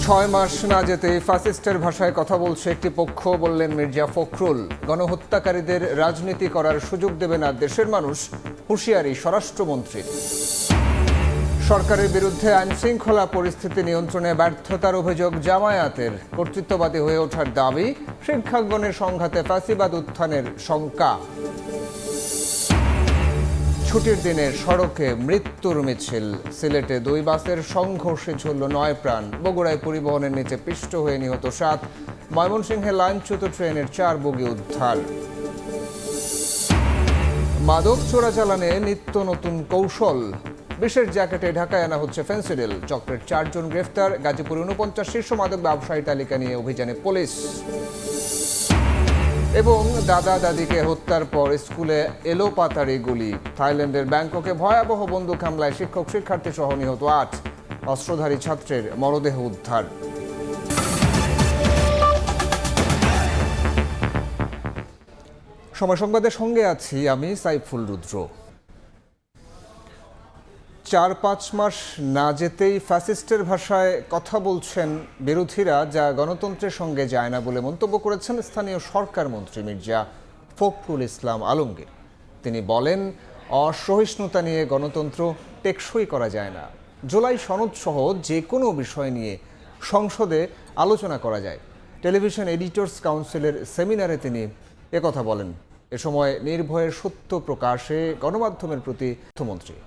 6 মাস না যেতেই ফ্যাসিস্টের ভাষায় কথা বলছে একটি পক্ষ, বললেন মির্জা ফখরুল। গণহত্যাকারীদের রাজনীতি করার সুযোগ দেবে না দেশের মানুষ, হুঁশিয়ারি স্বরাষ্ট্রমন্ত্রীর। সরকারের বিরুদ্ধে আইনশৃঙ্খলা পরিস্থিতি নিয়ন্ত্রণে ব্যর্থতার অভিযোগ জামায়াতের। কর্তৃত্ববাদী হয়ে ওঠার দাবি, শিক্ষাঙ্গনের সংঘাতে ফ্যাসিবাদ উত্থানের শঙ্কা। ছুটির দিনে সড়কে মৃত্যুর মিছিল। সিলেটে 2 বাসের সংঘর্ষে ঝরল 9 প্রাণ। বগুড়ায় পরিবহনের নিচে পিষ্ট হয়ে নিহত 7। ময়মনসিংহে লাইনচ্যুত ট্রেনের 4 বগি উদ্ধার। মাদক চোরাচালানে নিত্য নতুন কৌশল। বিশেষ জ্যাকেটে ঢাকায় আনা হচ্ছে ফেন্সিডিল। চক্রের 4 জন গ্রেফতার। গাজীপুরে 49 শীর্ষ মাদক ব্যবসায়ী তালিকা নিয়ে অভিযানে পুলিশ। এবং দাদা দাদিকে হত্যার পর স্কুলে এলোপাতাড়ি গুলি। থাইল্যান্ডের ব্যাংককে ভয়াবহ বন্দুক হামলায় শিক্ষক শিক্ষার্থী সহ নিহত 8। অস্ত্রধারী ছাত্রের মরদেহ উদ্ধার। সময় সংবাদের সঙ্গে আছি আমি সাইফুল রুদ্র। 4-5 মাস না যেতেই ফ্যাসিস্টের ভাষায় কথা বলছেন বিরোধীরা, যা গণতন্ত্রের সঙ্গে যায় না বলে মন্তব্য করেছেন স্থানীয় সরকার মন্ত্রী মির্জা ফখরুল ইসলাম আলমগীর। তিনি বলেন, অসহিষ্ণুতা নিয়ে গণতন্ত্র টেকসই করা যায় না। জুলাই সনদ সহ যে কোনো বিষয় নিয়ে সংসদে আলোচনা করা যায়। টেলিভিশন এডিটর্স কাউন্সিলের সেমিনারে তিনি একথা বলেন। এ সময় নির্ভয়ের সত্য প্রকাশে গণমাধ্যমের প্রতি তথ্যমন্ত্রী।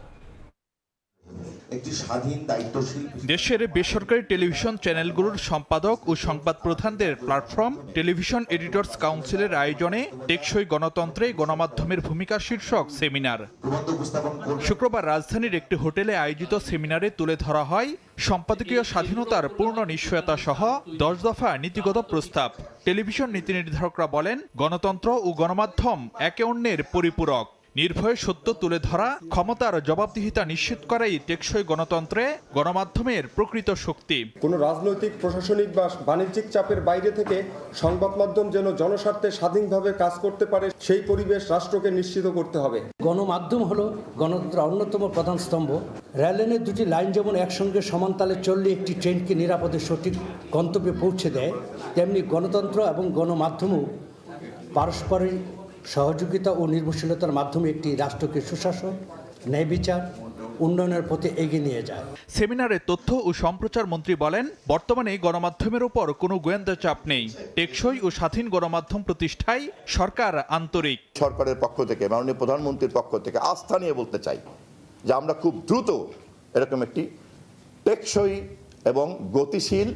একটি স্বাধীন দায়িত্বশীল দেশের বেসরকারি টেলিভিশন চ্যানেলগুলোর সম্পাদক ও সংবাদ প্রধানদের প্ল্যাটফর্ম টেলিভিশন এডিটর্স কাউন্সিলের আয়োজনে টেকসই গণতন্ত্রে গণমাধ্যমের ভূমিকা শীর্ষক সেমিনার শুক্রবার রাজধানীর একটি হোটেলে আয়োজিত সেমিনারে তুলে ধরা হয় সম্পাদকীয় স্বাধীনতার পূর্ণ নিশ্চয়তা সহ 10 দফা নীতিগত প্রস্তাব। টেলিভিশন নীতি নির্ধারকরা বলেন, গণতন্ত্র ও গণমাধ্যম একে অন্যের পরিপূরক। নির্ভয়ে সত্য তুলে ধরা, ক্ষমতার জবাবদিহিতা নিশ্চিত করাই টেকসই গণতন্ত্রে গণমাধ্যমের প্রকৃত শক্তি। কোনো রাজনৈতিক, প্রশাসনিক বা বাণিজ্যিক চাপের বাইরে থেকে সংবাদ মাধ্যম যেন জনস্বার্থে স্বাধীনভাবে কাজ করতে পারে, সেই পরিবেশ রাষ্ট্রকে নিশ্চিত করতে হবে। গণমাধ্যম হলো গণতন্ত্রের অন্যতম প্রধান স্তম্ভ। রেললাইনের 2টি লাইন যেমন একসঙ্গে সমানতালে চললে একটি ট্রেনকে নিরাপদে সঠিক গন্তব্যে পৌঁছে দেয়, তেমনি গণতন্ত্র এবং গণমাধ্যমও পারস্পরিক সহযোগিতা ও নির্ভরশীলতার মাধ্যমে একটি রাষ্ট্রকে সুশাসন, ন্যায় বিচার, উন্নয়নের পথে এগিয়ে নিয়ে যায়। সেমিনারে তথ্য ও সম্প্রচার মন্ত্রী বলেন, বর্তমানে গণমাধ্যমের উপর কোনো গোয়েন্দা চাপ নেই। টেকসই ও স্বাধীন গণমাধ্যম প্রতিষ্ঠায় সরকার আন্তরিক। সরকারের পক্ষ থেকে, মাননীয় প্রধানমন্ত্রীর পক্ষ থেকে আস্থা নিয়ে বলতে চাই যে আমরা খুব দ্রুত এরকম একটি টেকসই এবং গতিশীল,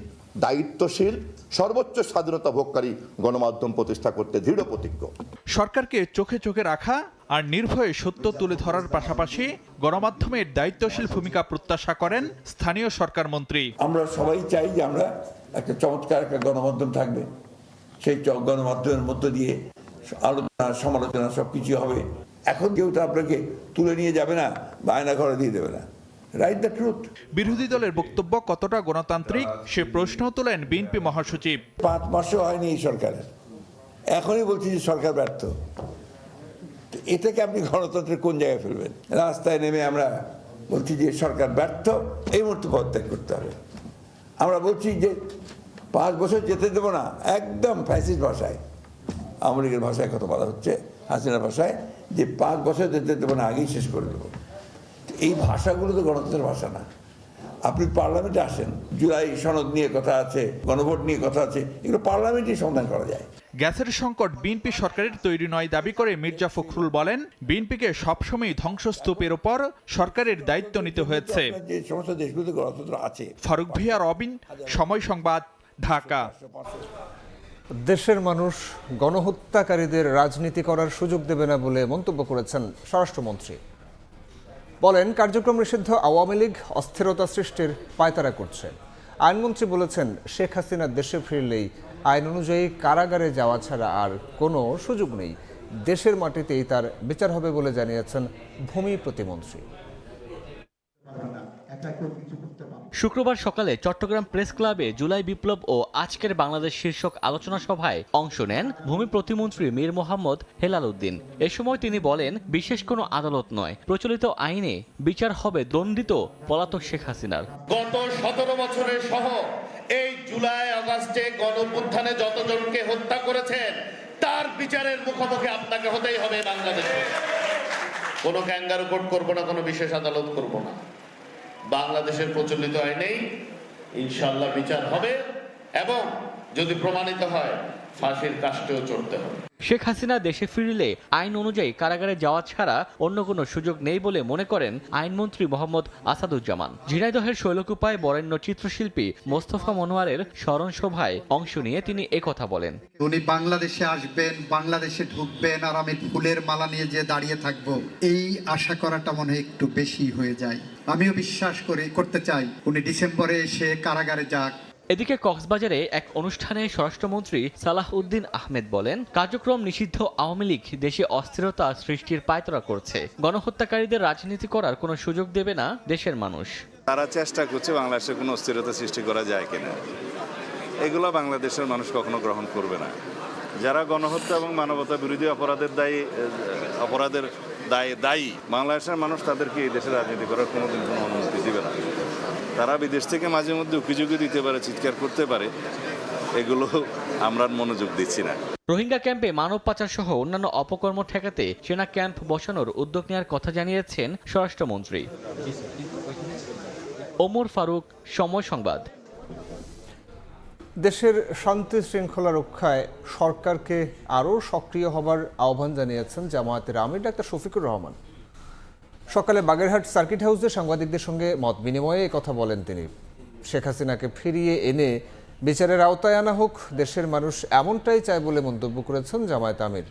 দায়িত্বশীল, সর্বোচ্চ স্বাধীনতা ভোগকারী গণমাধ্যম প্রতিষ্ঠা করতে দৃঢ় প্রতিজ্ঞ। সরকারকে চোখে চোখে রাখা আর নির্ভয়ে সত্য তুলে ধরার পাশাপাশি গণমাধ্যমের দায়িত্বশীল ভূমিকা প্রত্যাশা করেন স্থানীয় সরকার মন্ত্রী। আমরা সবাই চাই যে আমরা একটা চমৎকার একটা গণমাধ্যম থাকবে, সেই গণমাধ্যমের মধ্য দিয়ে আলোচনা, সমালোচনা সবকিছু হবে। এখন কেউ তো আপনাকে তুলে নিয়ে যাবে না বা আয়না ঘরে দিয়ে দেবে না। Write the truth. বিরোধী দলের বক্তব্য কতটা গণতান্ত্রিক সে প্রশ্ন তোলেন বিএনপি মহাসচিব। 5 মাসও হয়নি এই সরকারের, এখনই বলছি যে সরকার ব্যর্থ। এটাকে আপনি গণতন্ত্রের কোন জায়গায় ফেলবেন? রাস্তায় নেমে আমরা বলছি যে সরকার ব্যর্থ, এই মুহূর্তে পদত্যাগ করতে হবে। আমরা বলছি যে 5 বছর যেতে দেবো না, একদম ফ্যাসিস্ট ভাষায়, আওয়ামী লীগের ভাষায় কথা বলা হচ্ছে, হাসিনার ভাষায়, যে 5 বছর যেতে দেবো না, আগেই শেষ করে দেবো। এই ভাষাগুলো তো গণতন্ত্রের ভাষা না। আপনি পার্লামেন্টে আসেন, জুলাই সনদ নিয়ে কথা আছে, গণভোট নিয়ে কথা আছে, এগুলো পার্লামেন্টেই সমাধান করা যায়। গ্যাসের সংকট বিএনপি সরকারের তৈরি নয় দাবি করে মির্জা ফখরুল বলেন, বিএনপিকে সবসময় ধ্বংসস্তূপের ওপর সরকারের দায়িত্ব নিতে হয়েছে। যে সমস্ত দেশগুলোতে গণতন্ত্র আছে। ফারুক ভিয়া, রবিন, সময় সংবাদ, ঢাকা। দেশের মানুষ গণহত্যাকারীদের রাজনীতি করার সুযোগ দেবে না বলে মন্তব্য করেছেন স্বরাষ্ট্রমন্ত্রী। বলেন, কার্যক্রম নিষিদ্ধ আওয়ামী লীগ অস্থিরতা সৃষ্টির পায়তারা করছে। আইনমন্ত্রী বলেছেন, শেখ হাসিনা দেশে ফিরলেই আইন অনুযায়ী কারাগারে যাওয়া ছাড়া আর কোনো সুযোগ নেই। দেশের মাটিতেই তার বিচার হবে বলে জানিয়েছেন ভূমি প্রতিমন্ত্রী। শুক্রবার সকালে চট্টগ্রাম প্রেস ক্লাবে জুলাই বিপ্লব ও আজকের বাংলাদেশ শীর্ষক আলোচনা সভায় অংশ নেন ভূমি প্রতিমন্ত্রী মীর মোহাম্মদ হেলাল উদ্দিন। এ সময় তিনি বলেন, বিশেষ কোনো আদালত নয়, প্রচলিত আইনে বিচার হবে দণ্ডিত পলাতক শেখ হাসিনার। গত 17 বছরের সহ এই জুলাই আগস্টে গণঅভ্যুত্থানে যতজনকে হত্যা করেছেন তার বিচারের মুখোমুখি আপনাকে হতেই হবে। বাংলাদেশে কোনো ক্যাঙ্গারু কোর্ট করব না, কোনো বিশেষ আদালত করব না। বাংলাদেশের প্রচলিত আইনেই ইনশাআল্লাহ বিচার হবে এবং যদি প্রমাণিত হয় ফাঁসির কাষ্ঠেও চড়তে হবে। শেখ হাসিনা দেশে ফিরলে আইন অনুযায়ী কারাগারে যাওয়া ছাড়া অন্য কোনো সুযোগ নেই বলে মনে করেন আইনমন্ত্রী মোহাম্মদ আসাদুজ্জামান। ঝিনাইদহের শৈলকুপায় বরেণ্য চিত্রশিল্পী মোস্তফা মনোয়ারের স্মরণ সভায় অংশ নিয়ে তিনি একথা বলেন। উনি বাংলাদেশে আসবেন, বাংলাদেশে ঢুকবেন, আর আমি ফুলের মালা নিয়ে যে দাঁড়িয়ে থাকব, এই আশা করাটা মনে হয় একটু বেশি হয়ে যায়। আমিও বিশ্বাস করতে চাই উনি ডিসেম্বরে এসে কারাগারে যাক। এদিকে কক্সবাজারে এক অনুষ্ঠানে স্বরাষ্ট্রমন্ত্রী সালাহ উদ্দিন আহমেদ বলেন, কার্যক্রম নিষিদ্ধ আওয়ামী লীগ দেশে অস্থিরতা সৃষ্টির পায়তারা করছে। গণহত্যাকারীদের রাজনীতি করার কোনো সুযোগ দেবে না দেশের মানুষ। তারা চেষ্টা করছে বাংলাদেশে কোনো অস্থিরতা সৃষ্টি করা যায় কিনা, এগুলো বাংলাদেশের মানুষ কখনো গ্রহণ করবে না। যারা গণহত্যা এবং মানবতা বিরোধী অপরাধের দায়ী বাংলাদেশের মানুষ তাদেরকে এই দেশে রাজনীতি করার কোনোদিন কোনো অনুমতি দিবে না। তারা বিদেশ থেকে মাঝে মধ্যে অভিযোগও দিতে পারে, চিৎকার করতে পারে, এগুলো আমরা মনোযোগ দিচ্ছি না। রোহিঙ্গা ক্যাম্পে মানব পাচার সহ অন্যান্য অপকর্ম ঠেকাতে সেনা ক্যাম্প বসানোর উদ্যোগ নেওয়ার কথা জানিয়েছেন স্বরাষ্ট্রমন্ত্রী। ওমর ফারুক, সময় সংবাদ। দেশের শান্তি শৃঙ্খলা রক্ষায় সরকারকে আরও সক্রিয় হবার আহ্বান জানিয়েছেন জামায়াতের আমির ডাক্তার শফিকুর রহমান। সকালে বাগেরহাট সার্কিট হাউসে সাংবাদিকদের সঙ্গে মত বিনিময়ে কথা বলেন তিনি। শেখ হাসিনাকে ফিরিয়ে এনে বিচারের আওতায় আনা হোক, দেশের মানুষ এমনটাই চায় বলে মন্তব্য করেছেন জামায়াত আমির।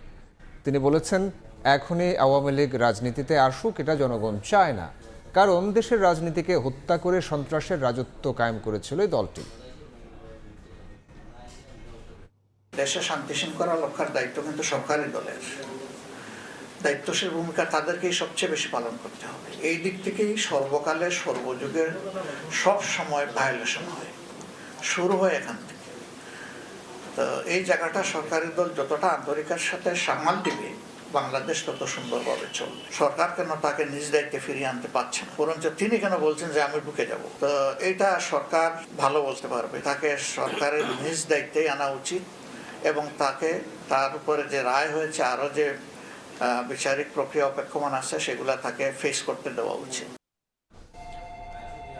তিনি বলেছেন, এখনই আওয়ামী লীগ রাজনীতিতে আসুক এটা জনগণ চায় না, কারণ দেশের রাজনীতিকে হত্যা করে সন্ত্রাসের রাজত্ব কায়েম করেছিল এই দলটি। দেশে শান্তি শৃঙ্খলা রক্ষার দায়িত্ব কিন্তু সরকারি দলের। দায়িত্বশীল ভূমিকা তাদেরকেই সবচেয়ে বেশি পালন করতে হবে। এই দিক থেকেই সর্বকালে সর্বযুগের সব সময় ভায়োলেশন হয়, শুরু হয় এখান থেকে। তো এই জায়গাটা সরকারি দল যতটা আন্তরিকার সাথে সামাল দিবে, বাংলাদেশ তত সুন্দরভাবে চলবে। সরকার কেন তাকে নিজ দায়িত্বে ফিরিয়ে আনতে পারছে না, বরঞ্চ তিনি কেন বলছেন যে আমি ঢুকে যাব? তো এইটা সরকার ভালো বলতে পারবে। তাকে সরকারের নিজ দায়িত্বেই আনা উচিত এবং তাকে তার উপরে যে রায় হয়েছে, আরো যে বিচারিক প্রক্রিয়া অপেক্ষমান আছে, সেগুলা তাকে ফেস করতে দেওয়া উচিত।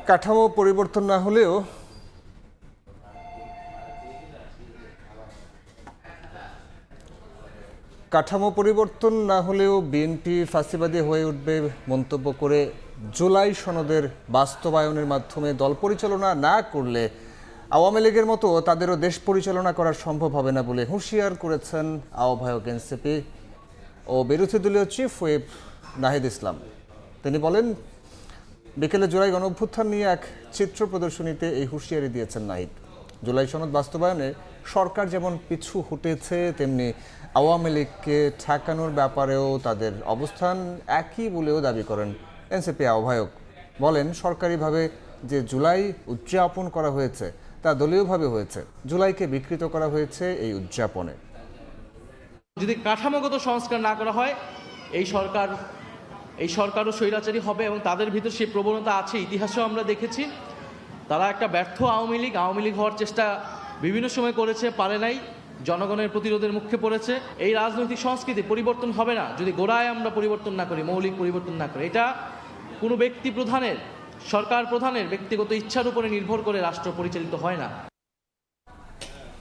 কাঠামো পরিবর্তন না হলেও বিএনপি ফাঁসিবাদী হয়ে উঠবে মন্তব্য করে জুলাই সনদের বাস্তবায়নের মাধ্যমে দল পরিচালনা না করলে আওয়ামী লীগের মতো তাদেরও দেশ পরিচালনা করা সম্ভব হবে না বলে হুঁশিয়ার করেছেন আহ্বায়ক এনসিপি ও বিরোধী দলীয় চিফ হুইপ নাহিদ ইসলাম। তিনি বলেন, বিকেলে জুলাই গণঅভ্যুত্থান নিয়ে এক চিত্র প্রদর্শনীতে এই হুঁশিয়ারি দিয়েছেন নাহিদ। জুলাই সনদ বাস্তবায়নে সরকার যেমন পিছু হটেছে, তেমনি আওয়ামী লীগকে ঠেকানোর ব্যাপারেও তাদের অবস্থান একই বলেও দাবি করেন এনসিপি আহ্বায়ক। বলেন, সরকারিভাবে যে জুলাই উদযাপন করা হয়েছে তা দলীয়ভাবে হয়েছে। জুলাইকে বিকৃত করা হয়েছে এই উদযাপনে। যদি কাঠামোগত সংস্কার না করা হয়, এই সরকারও স্বৈরাচারী হবে এবং তাদের ভিতর সেই প্রবণতা আছে। ইতিহাসেও আমরা দেখেছি, তারা একটা ব্যর্থ আওয়ামী লীগ হওয়ার চেষ্টা বিভিন্ন সময় করেছে, পারে নাই, জনগণের প্রতিরোধের মুখে পড়েছে। এই রাজনৈতিক সংস্কৃতি পরিবর্তন হবে না যদি গোড়ায় আমরা পরিবর্তন না করি, মৌলিক পরিবর্তন না করি। এটা কোনো ব্যক্তি প্রধানের, সরকার প্রধানের ব্যক্তিগত ইচ্ছার উপরে নির্ভর করে রাষ্ট্র পরিচালিত হয় না।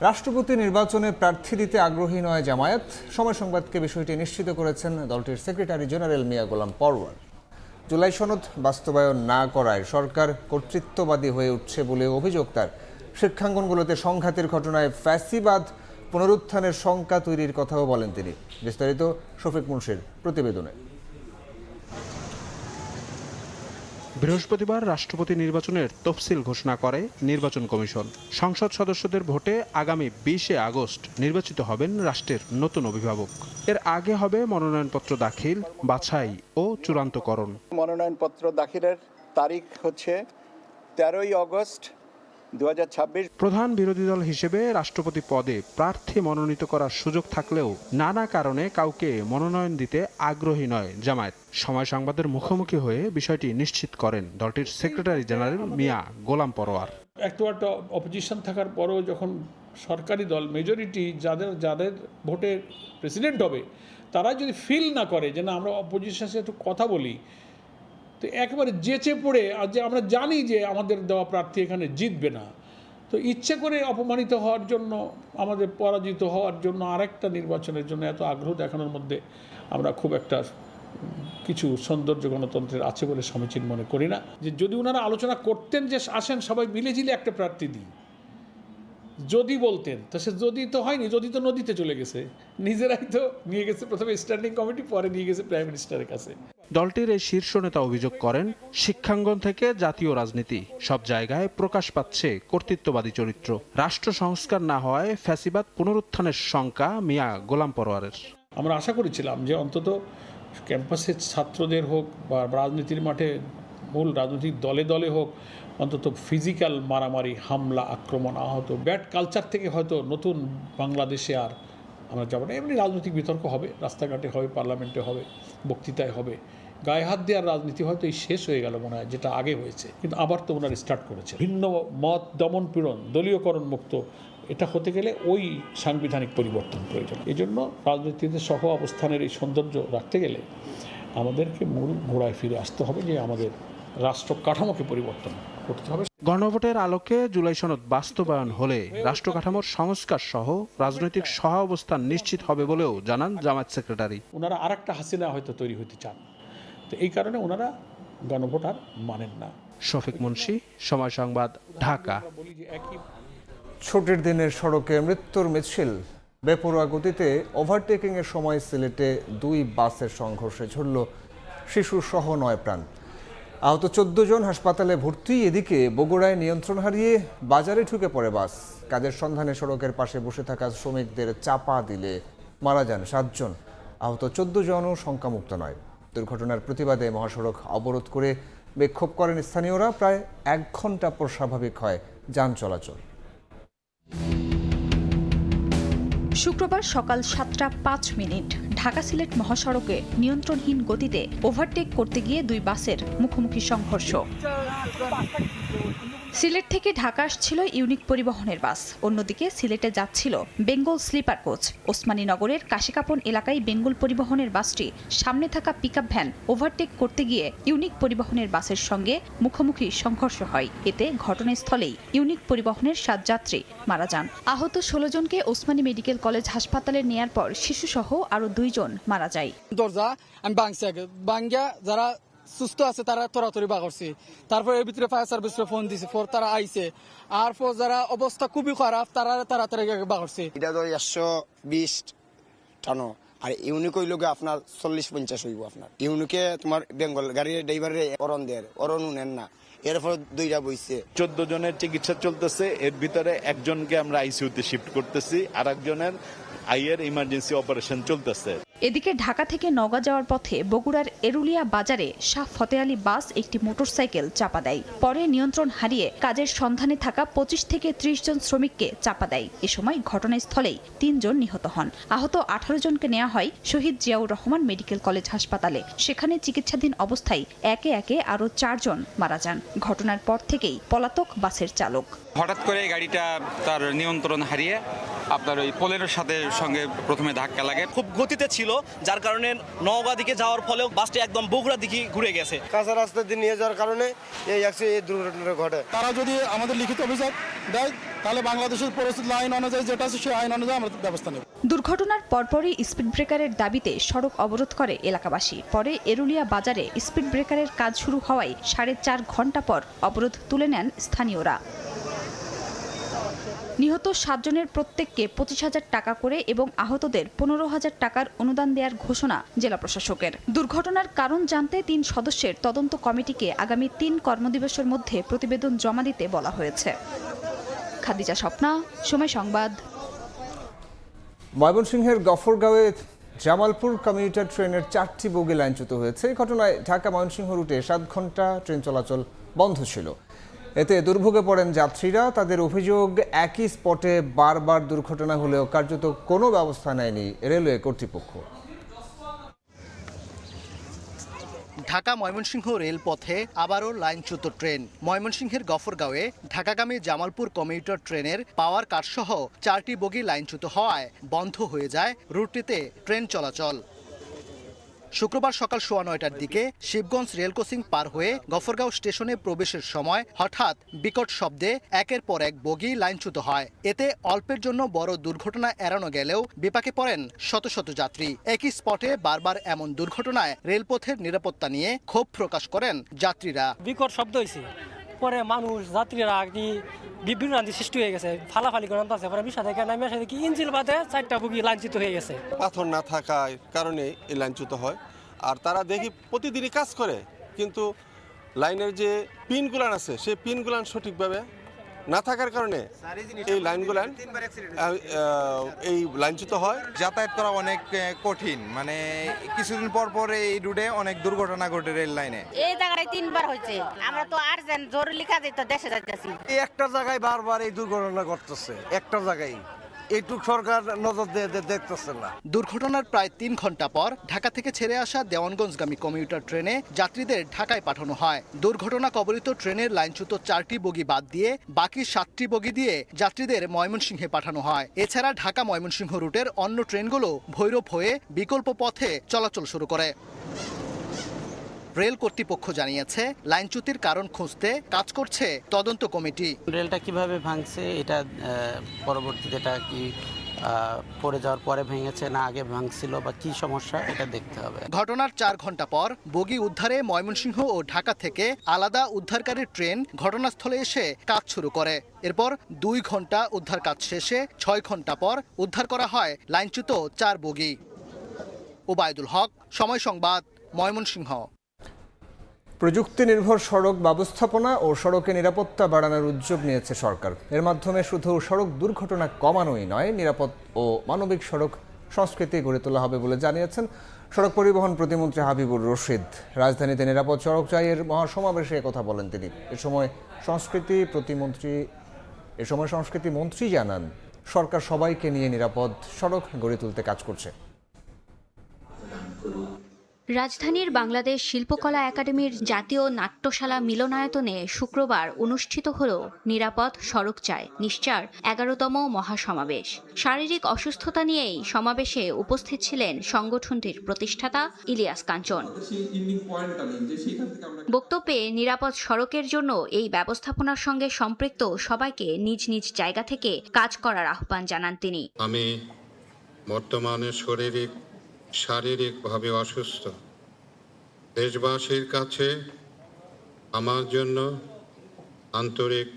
রাষ্ট্রপতি নির্বাচনে প্রার্থী দিতে আগ্রহী নয় জামায়াত। সময় সংবাদকে বিষয়টি নিশ্চিত করেছেন দলটির সেক্রেটারি জেনারেল মিয়া গোলাম পরওয়ার। জুলাই সনদ বাস্তবায়ন না করায় সরকার কর্তৃত্ববাদী হয়ে উঠছে বলে অভিযোগ তার। শিক্ষাঙ্গনগুলোতে সংঘাতের ঘটনায় ফ্যাসিবাদ পুনরুত্থানের শঙ্কা তৈরির কথাও বলেন তিনি। বিস্তারিত শফিক মুন্সির প্রতিবেদনে। বৃহস্পতিবার রাষ্ট্রপতি নির্বাচনের তফসিল ঘোষণা করে নির্বাচন কমিশন। সংসদ সদস্যদের ভোটে আগামী 20 আগস্ট নির্বাচিত হবেন রাষ্ট্রের নতুন অভিভাবক। এর আগে হবে মনোনয়নপত্র দাখিল, বাছাই ও চূড়ান্তকরণ। মনোনয়নপত্র দাখিলের তারিখ হচ্ছে 13ই আগস্ট 2026 প্রধান বিরোধী দল হিসেবে রাষ্ট্রপতি পদে প্রার্থী মনোনীত করার সুযোগ থাকলেও নানা কারণে কাউকে মনোনয়ন দিতে আগ্রহী নয় জামায়াত। সময় সংবাদের মুখোমুখি হয়ে বিষয়টি নিশ্চিত করেন দলটির সেক্রেটারি জেনারেল মিয়া গোলাম পরোয়ার। একটা অপোজিশন থাকার পরও যখন সরকারি দল মেজরিটি যাদের ভোটে প্রেসিডেন্ট হবে তারা যদি ফিল না করে যে না আমরা অপোজিশনের সাথে একটু কথা বলি, তো একেবারে যেচে পড়ে আর যে আমরা জানি যে আমাদের দেওয়া প্রার্থী এখানে জিতবে না, তো ইচ্ছে করে অপমানিত হওয়ার জন্য, আমাদের পরাজিত হওয়ার জন্য আরেকটা নির্বাচনের জন্য এত আগ্রহ দেখানোর মধ্যে আমরা খুব একটা কিছু সৌন্দর্য গণতন্ত্রের আছে বলে সমীচীন মনে করি না। যে যদি ওনারা আলোচনা করতেন যে আসেন সবাই মিলেঝিলে একটা প্রার্থী দিই, যদি বলতেন, তা সে যদি তো হয়নি, যদি তো নদীতে চলে গেছে, নিজেরাই তো নিয়ে গেছে প্রথমে স্ট্যান্ডিং কমিটি, পরে নিয়ে গেছে প্রাইম মিনিস্টারের কাছে। দলটির এই শীর্ষ নেতা অভিযোগ করেন শিক্ষাঙ্গন থেকে জাতীয় রাজনীতি সব জায়গায় প্রকাশ পাচ্ছে কর্তৃত্ববাদী চরিত্র। রাষ্ট্র সংস্কার না হওয়ায় ফ্যাসিবাদ পুনরুত্থানের শঙ্কা মিয়া গোলাম পরোয়ারের। আমরা আশা করেছিলাম যে অন্তত ক্যাম্পাসের ছাত্রদের হোক বা রাজনীতির মাঠে মূল রাজনৈতিক দলে দলে হোক, অন্তত ফিজিক্যাল মারামারি, হামলা, আক্রমণ, আহত, ব্যাড কালচার থেকে হয়তো নতুন বাংলাদেশে আর আমরা যাবো না। এমনি রাজনৈতিক বিতর্ক হবে, রাস্তাঘাটে হবে, পার্লামেন্টে হবে, বক্তৃতায় হবে, গায়ে হাত দেওয়ার রাজনীতি হয়তো এই শেষ হয়ে গেল মনে হয়, যেটা আগে হয়েছে। কিন্তু আবার তো ওনারা স্টার্ট করেছে ভিন্ন মত, দমন পীড়ন, দলীয়করণ মুক্ত, এটা হতে গেলে ওই সাংবিধানিক পরিবর্তন প্রয়োজন। এই জন্য রাজনীতিতে সহ অবস্থানের এই সৌন্দর্য রাখতে গেলে আমাদেরকে মূল গোড়ায় ফিরে আসতে হবে, যে আমাদের রাষ্ট্র কাঠামোকে পরিবর্তন করতে হবে। গণভোটের আলোকে জুলাই সনদ বাস্তবায়ন হলে রাষ্ট্র কাঠামোর সংস্কার সহ রাজনৈতিক সহাবস্থান নিশ্চিত হবে বলেও জানান জামায়াত সেক্রেটারি। ওনারা আরেকটা হাসিনা হয়তো তৈরি হতে চান, তো এই কারণে ওনারা গণভোট আর মানেন না। শফিক মুন্সি, সময় সংবাদ, ঢাকা। ছুটির দিনের সড়কে মৃত্যুর মিছিল, বেপরোয়া গতিতে ওভারটেকিংয়ের সময় সিলেটে 2 বাসের সংঘর্ষে ঝরল শিশু সহ 9 প্রাণ। আহত 14 জন হাসপাতালে ভর্তি। এদিকে বগুড়ায় নিয়ন্ত্রণ হারিয়ে বাজারে ঢুকে পড়ে বাস। কাজের সন্ধানে সড়কের পাশে বসে থাকা শ্রমিকদের চাপা দিলে মারা যান 7 জন। আহত 14 জনও শঙ্কামুক্ত নয়। দুর্ঘটনার প্রতিবাদে মহাসড়ক অবরোধ করে বিক্ষোভ করেন স্থানীয়রা। প্রায় 1 ঘন্টা পর স্বাভাবিক হয় যান চলাচল। শুক্রবার সকাল 7টা 5 মিনিট ঢাকা সিলেট মহাসড়কে নিয়ন্ত্রণহীন গতিতে ওভারটেক করতে গিয়ে 2 বাসের মুখোমুখি সংঘর্ষ। সিলেট থেকে ঢাকা আসছিল ইউনিক পরিবহনের বাস, অন্যদিকে সিলেটে যাচ্ছিল বেঙ্গল স্লিপার কোচ। ওসমানীনগরের কাশিকাপন এলাকায় বেঙ্গল পরিবহনের বাসটি সামনে থাকা পিকআপ ভ্যান ওভারটেক করতে গিয়ে ইউনিক পরিবহনের বাসের সঙ্গে মুখোমুখি সংঘর্ষ হয়। এতে ঘটনাস্থলেই ইউনিক পরিবহনের 7 যাত্রী মারা যান। আহত 16 জনকে ওসমানী মেডিকেল কলেজ হাসপাতালে নেয়ার পর শিশুসহ আরও 2 জন মারা যায়। দরজা আমি বাঙ্গা যারা সুস্থ আছে তারা তরাতরি বা করছে, তারপর এর ভিতরে ফায়ার সার্ভিসে ফোন দিছে, পর তারা আইছে, আর পর যারা অবস্থা খুবই খারাপ তারা তাড়াতাড়ি বা করছে। এটা তো 120 টানো, আর ইউনিক হইল আপনার 40-50 হইব। আপনার ইউনিকে তোমার বেঙ্গল গাড়ির ড্রাইভারের অরণ নেন না, এরপর 2টা বইছে। 14 জনের চিকিৎসা চলতেছে, এর ভিতরে 1 জনকে আমরা আইসিইউতে শিফট করতেছি, আর 1 জনের আইয়ের ইমার্জেন্সি অপারেশন চলতেছে। এদিকে ঢাকা থেকে নওগাঁ যাওয়ার পথে বগুড়ার এরুলিয়া বাজারে শাহ ফতে আলী বাস একটি মোটরসাইকেল চাপা দেয়। পরে নিয়ন্ত্রণ হারিয়ে কাজের সন্ধানে থাকা 25 থেকে 30 জন শ্রমিককে চাপা দেয়। এ সময় ঘটনাস্থলেই 3 জন নিহত হন। আহত 18 জনকে নেওয়া হয় শহীদ জিয়াউর রহমান মেডিকেল কলেজ হাসপাতালে। সেখানে চিকিৎসাধীন অবস্থায় একে একে আরও 4 জন মারা যান। ঘটনার পর থেকেই পলাতক বাসের চালক। হঠাৎ করে গাড়িটা তার নিয়ন্ত্রণ হারিয়ে আপনার ওই পোলের সঙ্গে প্রথমে ধাক্কা লাগে। খুব গতিতে ছিল, যার কারণে নওগাঁ দিকে যাওয়ার ফলেও বাসটি একদম বগুড়া দিকে ঘুরে গেছে। কাঁচা রাস্তা দিয়ে নিয়ে যাওয়ার কারণে এই দুর্ঘটনা ঘটে। তারা যদি আমাদের লিখিত অভিযোগ দেয় তাহলে বাংলাদেশের পরিস্থিতি আইন অনুযায়ী যেটা আছে সেই আইন অনুযায়ী আমরা ব্যবস্থা নেব। দুর্ঘটনার পরপরই স্পিড ব্রেকারের দাবিতে সড়ক অবরোধ করে এলাকাবাসী। পরে এরুলিয়া বাজারে স্পিড ব্রেকারের কাজ শুরু হওয়ায় 4.5 ঘন্টা পর অবরোধ তুলে নেন স্থানীয়রা। নিহত 7 জনের প্রত্যেককে 25,000 টাকা করে এবং আহতদের 15,000 টাকার অনুদান দেওয়ার ঘোষণা জেলা প্রশাসকের। দুর্ঘটনার কারণ জানতে 3 সদস্যের তদন্ত কমিটিকে আগামী 3 কর্মদিবসের মধ্যে প্রতিবেদন জমা দিতে বলা হয়েছে। খাদিজা স্বপ্না, সময় সংবাদ। ময়মনসিংহের গফরগাঁওয়ে জামালপুর কমিউটার ট্রেনের 4টি বগি লাইনচ্যুত হয়েছে। এই ঘটনায় ঢাকা ময়মনসিংহ রুটে 7 ঘন্টা ট্রেন চলাচল বন্ধ ছিল। এতে দুর্ভোগে পড়েন যাত্রীরা। তাদের অভিযোগ, একই স্পটে বারবার দুর্ঘটনা হলেও কার্যত কোনো ব্যবস্থা নেয়নি রেলওয়ে কর্তৃপক্ষ। ঢাকা ময়মনসিংহ রেলপথে আবারও লাইনচ্যুত ট্রেন। ময়মনসিংহের গফরগাঁওয়ে ঢাকাগামী জামালপুর কমিউটার ট্রেনের পাওয়ার কাটসহ 4টি বগি লাইনচ্যুত হওয়ায় বন্ধ হয়ে যায় রুটটিতে ট্রেন চলাচল। শুক্রবার সকাল 9:15টার দিকে শিবগঞ্জ রেল ক্রসিং পার হয়ে গফরগাঁও স্টেশনে প্রবেশের সময় হঠাৎ বিকট শব্দে একের পর এক বগি লাইনচ্যুত হয়। এতে অল্পের জন্য বড় দুর্ঘটনা এড়ানো গেলেও বিপাকে পড়েন শত শত যাত্রী। একই স্পটে বারবার এমন দুর্ঘটনায় রেলপথের নিরাপত্তা নিয়ে ক্ষোভ প্রকাশ করেন যাত্রীরা। বিকট শব্দ হয়েছে, পরে মানুষ যাত্রীরা কি বিভিন্ন সৃষ্টি হয়ে গেছে, ফালাফালি করে আছে। পরে বিষয় থেকে নামে আসে কি ইঞ্জিল বাদে 4টা বগি লাইনচ্যুত হয়ে গেছে। পাথর না থাকার কারণে এই লাইনচ্যুত হয়। আর তারা দেখি প্রতিদিনই কাজ করে, কিন্তু লাইনের যে পিনগুলান আছে সেই পিনগুলান সঠিকভাবে না থাকার কারণে এই লাইনগুলান এই লাইনচ্যুত হয়। যাতায়াত করা অনেক কঠিন, মানে কিছুদিন পর পর এই রুটে অনেক দুর্ঘটনা ঘটে রেল লাইনে। এই জায়গায় 3বার হয়েছে। আমরা তো আর্জেন্ট জরুরি কাজে তো দেশে যাচ্ছি। এই একটা জায়গায় বারবার এই দুর্ঘটনা ঘটতেছে, একটা জায়গায় এইটুক সরকার নজর দিয়ে দেখতেছে না। দুর্ঘটনার প্রায় 3 ঘন্টা পর ঢাকা থেকে ছেড়ে আসা দেওয়ানগঞ্জগামী কমিউটার ট্রেনে যাত্রীদের ঢাকায় পাঠানো হয়। দুর্ঘটনা কবলিত ট্রেনের লাইনচ্যুত 4টি বগি বাদ দিয়ে বাকি 7টি বগি দিয়ে যাত্রীদের ময়মনসিংহে পাঠানো হয়। এছাড়া ঢাকা ময়মনসিংহ রুটের অন্য ট্রেনগুলো ভৈরব হয়ে বিকল্প পথে চলাচল শুরু করে। রেল কর্তৃপক্ষ জানিয়েছে, লাইনচ্যুতির কারণ খুঁজতে কাজ করছে তদন্ত কমিটি। রেলটা কিভাবে ভাঙছে, এটা পরবর্তীতে এটা কি পড়ে যাওয়ার পরে ভেঙেছে না আগে ভাঙছিল বা কি সমস্যা, এটা দেখতে হবে। ঘটনার 4 ঘন্টা পর বগি উদ্ধারে ময়মনসিংহ ও ঢাকা থেকে আলাদা উদ্ধারকারী ট্রেন ঘটনাস্থলে এসে কাজ শুরু করে। এরপর 2 ঘন্টা উদ্ধার কাজ শেষে 6 ঘন্টা পর উদ্ধার করা হয় লাইনচ্যুত 4 বগি। ওবায়দুল হক, সময় সংবাদ, ময়মনসিংহ। প্রযুক্তি নির্ভর সড়ক ব্যবস্থাপনা ও সড়কে নিরাপত্তা বাড়ানোর উদ্যোগ নিয়েছে সরকার। এর মাধ্যমে শুধু সড়ক দুর্ঘটনা কমানোই নয়, নিরাপদ ও মানবিক সড়ক সংস্কৃতি গড়ে তোলা হবে বলে জানিয়েছেন সড়ক পরিবহন প্রতিমন্ত্রী হাবিবুর রশিদ। রাজধানীতে নিরাপদ সড়ক চাইয়ের মহাসমাবেশে কথা বলেন তিনি। এ সময় সংস্কৃতি মন্ত্রী জানান, সরকার সবাইকে নিয়ে নিরাপদ সড়ক গড়ে তুলতে কাজ করছে। রাজধানীর বাংলাদেশ শিল্পকলা একাডেমির জাতীয় নাট্যশালা মিলনায়তনে শুক্রবার অনুষ্ঠিত হল নিরাপদ সড়ক চাই নিশ্চার 11তম মহাসমাবেশ। শারীরিক অসুস্থতা নিয়েই সমাবেশে উপস্থিত ছিলেন সংগঠনটির প্রতিষ্ঠাতা ইলিয়াস কাঞ্চন। বক্তব্যে নিরাপদ সড়কের জন্য এই ব্যবস্থাপনার সঙ্গে সম্পৃক্ত সবাইকে নিজ নিজ জায়গা থেকে কাজ করার আহ্বান জানান তিনি। আমি বর্তমানে শারীরিকভাবে অসুস্থ। দেশবাসীর কাছে আমার জন্য আন্তরিক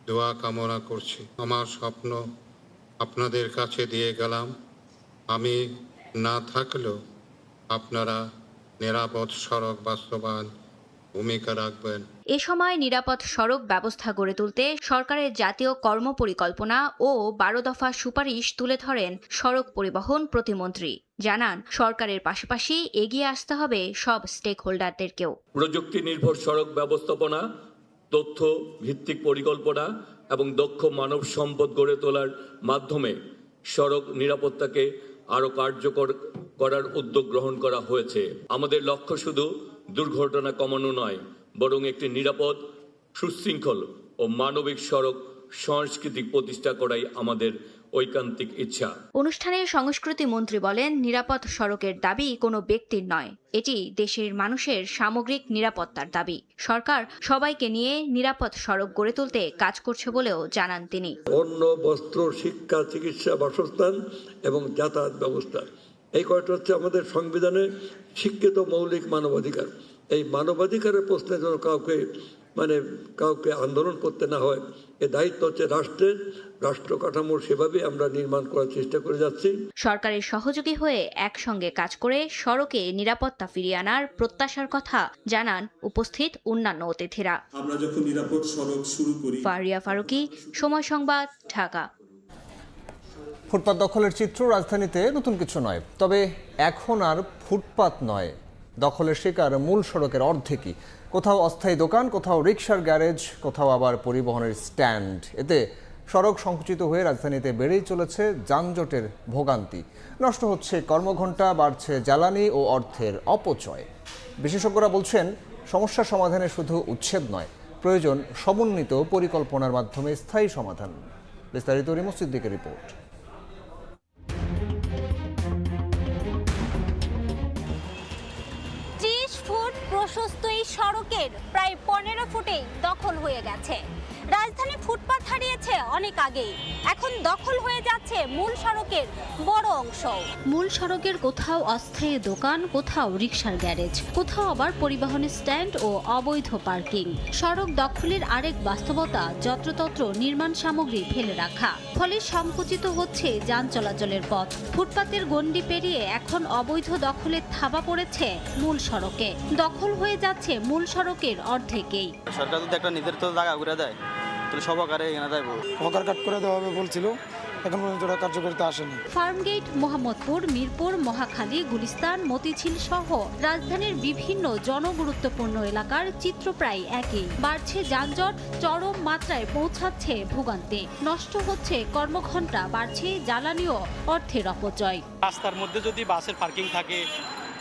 দোয়া কামনা করছি। আমার স্বপ্ন আপনাদের কাছে দিয়ে গেলাম। আমি না থাকলেও আপনারা নিরাপদ সড়ক বাস্তবায়ন ভূমিকা রাখবেন। এ সময় নিরাপদ সড়ক ব্যবস্থা গড়ে তুলতে সরকারের জাতীয় কর্মপরিকল্পনা ও 12 দফা সুপারিশ তুলে ধরেন সড়ক পরিবহন প্রতিমন্ত্রী। জানান, সরকারের পাশাপাশি এগিয়ে আসতে হবে সব স্টেক হোল্ডারদেরকেও। প্রযুক্তি নির্ভর সড়ক ব্যবস্থাপনা, তথ্য ভিত্তিক পরিকল্পনা এবং দক্ষ মানব সম্পদ গড়ে তোলার মাধ্যমে সড়ক নিরাপত্তাকে আরো কার্যকর করার উদ্যোগ গ্রহণ করা হয়েছে। আমাদের লক্ষ্য শুধু দুর্ঘটনা কমানো নয়, বরং একটি নিরাপদ, সুশৃঙ্খল ও মানবিক সড়ক সংস্কৃতি প্রতিষ্ঠা করাই আমাদের ঐকান্তিক ইচ্ছা। অনুষ্ঠানে সংস্কৃতি মন্ত্রী বলেন, নিরাপদ সড়কের দাবি কোনো ব্যক্তির নয়, এটি দেশের মানুষের সামগ্রিক নিরাপত্তার দাবি। সরকার সবাইকে নিয়ে নিরাপদ সড়ক গড়ে তুলতে কাজ করছে বলেও জানান তিনি। অন্ন, বস্ত্র, শিক্ষা, চিকিৎসা, বাসস্থান এবং যাতায়াত ব্যবস্থা, এই কয়টা হচ্ছে আমাদের সংবিধানে স্বীকৃত মৌলিক মানবাধিকার। এই মানবাধিকারের প্রশ্নে যেন কাউকে আন্দোলন করতে না হয়, এ দায়িত্ব হচ্ছে রাষ্ট্রের। রাষ্ট্র কাঠামো সেভাবে আমরা নির্মাণ করার চেষ্টা করে যাচ্ছি। সরকারের সহযোগী হয়ে একসঙ্গে কাজ করে সড়কে নিরাপত্তা ফিরিয়ে আনার প্রত্যাশার কথা জানান উপস্থিত অন্যান্য অতিথিরা। আমরা যখন নিরাপদ সড়ক শুরু করি। ফারিয়া ফারুকি, সময় সংবাদ, ঢাকা। ফুটপাত দখলের চিত্র রাজধানীতে নতুন কিছু নয়, তবে এখন আর ফুটপাত নয়, দখলের শিকার মূল সড়কের অর্ধেকই। কোথাও অস্থায়ী দোকান, কোথাও রিকশার গ্যারেজ, কোথাও আবার পরিবহনের স্ট্যান্ড। এতে সড়ক সংকুচিত হয়ে রাজধানীতে বেড়েই চলেছে যানজটের ভোগান্তি। নষ্ট হচ্ছে কর্মঘণ্টা, বাড়ছে জ্বালানি ও অর্থের অপচয়। বিশেষজ্ঞরা বলছেন, সমস্যা সমাধানে শুধু উচ্ছেদ নয়, প্রয়োজন সমন্বিত পরিকল্পনার মাধ্যমে স্থায়ী সমাধান। বিস্তারিত রিমো সিদ্দিকের রিপোর্ট। 30 ফুট প্রশস্ত এই সড়কের প্রায় 15 ফুটেই দখল হয়ে গেছে। রাজধানী ফুটপাত হারিয়েছে অনেক আগেই, এখন দখল হয়ে যাচ্ছে মূল সড়কের বড় অংশ। মূল সড়কের কোথাও অস্থায়ী দোকান, কোথাও রিকশার গ্যারেজ, কোথাও আবার পরিবহনের স্ট্যান্ড ও অবৈধ পার্কিং। সড়ক দখলের আরেক বাস্তবতা যত্রতত্র নির্মাণ সামগ্রী ফেলে রাখা, ফলে সংকুচিত হচ্ছে যান চলাচলের পথ। ফুটপাতের গণ্ডি পেরিয়ে এখন অবৈধ দখলের থাবা পড়েছে মূল সড়কে। দখল হয়ে যাচ্ছে মূল সড়কের অর্ধেকেই। সরকার যদি একটা নিজের তো জায়গা ঘুরে দেয় তাহলে সব আকারে এখানে যাইব। হকার কাট করে দেওয়া হবে বলছিল, এখন পর্যন্ত ওটা কার্যকারিতা আসেনি। ফার্মগেট, মোহাম্মদপুর, মিরপুর, মহাখালী, গুলিস্তান, মতিঝিল সহ রাজধানীর বিভিন্ন জনগুরুত্বপূর্ণ এলাকার চিত্র প্রায় একই। বাড়ছে যানজট, চরম মাত্রায় পৌঁছাচ্ছে ভোগান্তি, নষ্ট হচ্ছে কর্মঘণ্টা, বাড়ছে জ্বালানি ও অর্থের অপচয়। রাস্তার মধ্যে যদি বাসের পার্কিং থাকে,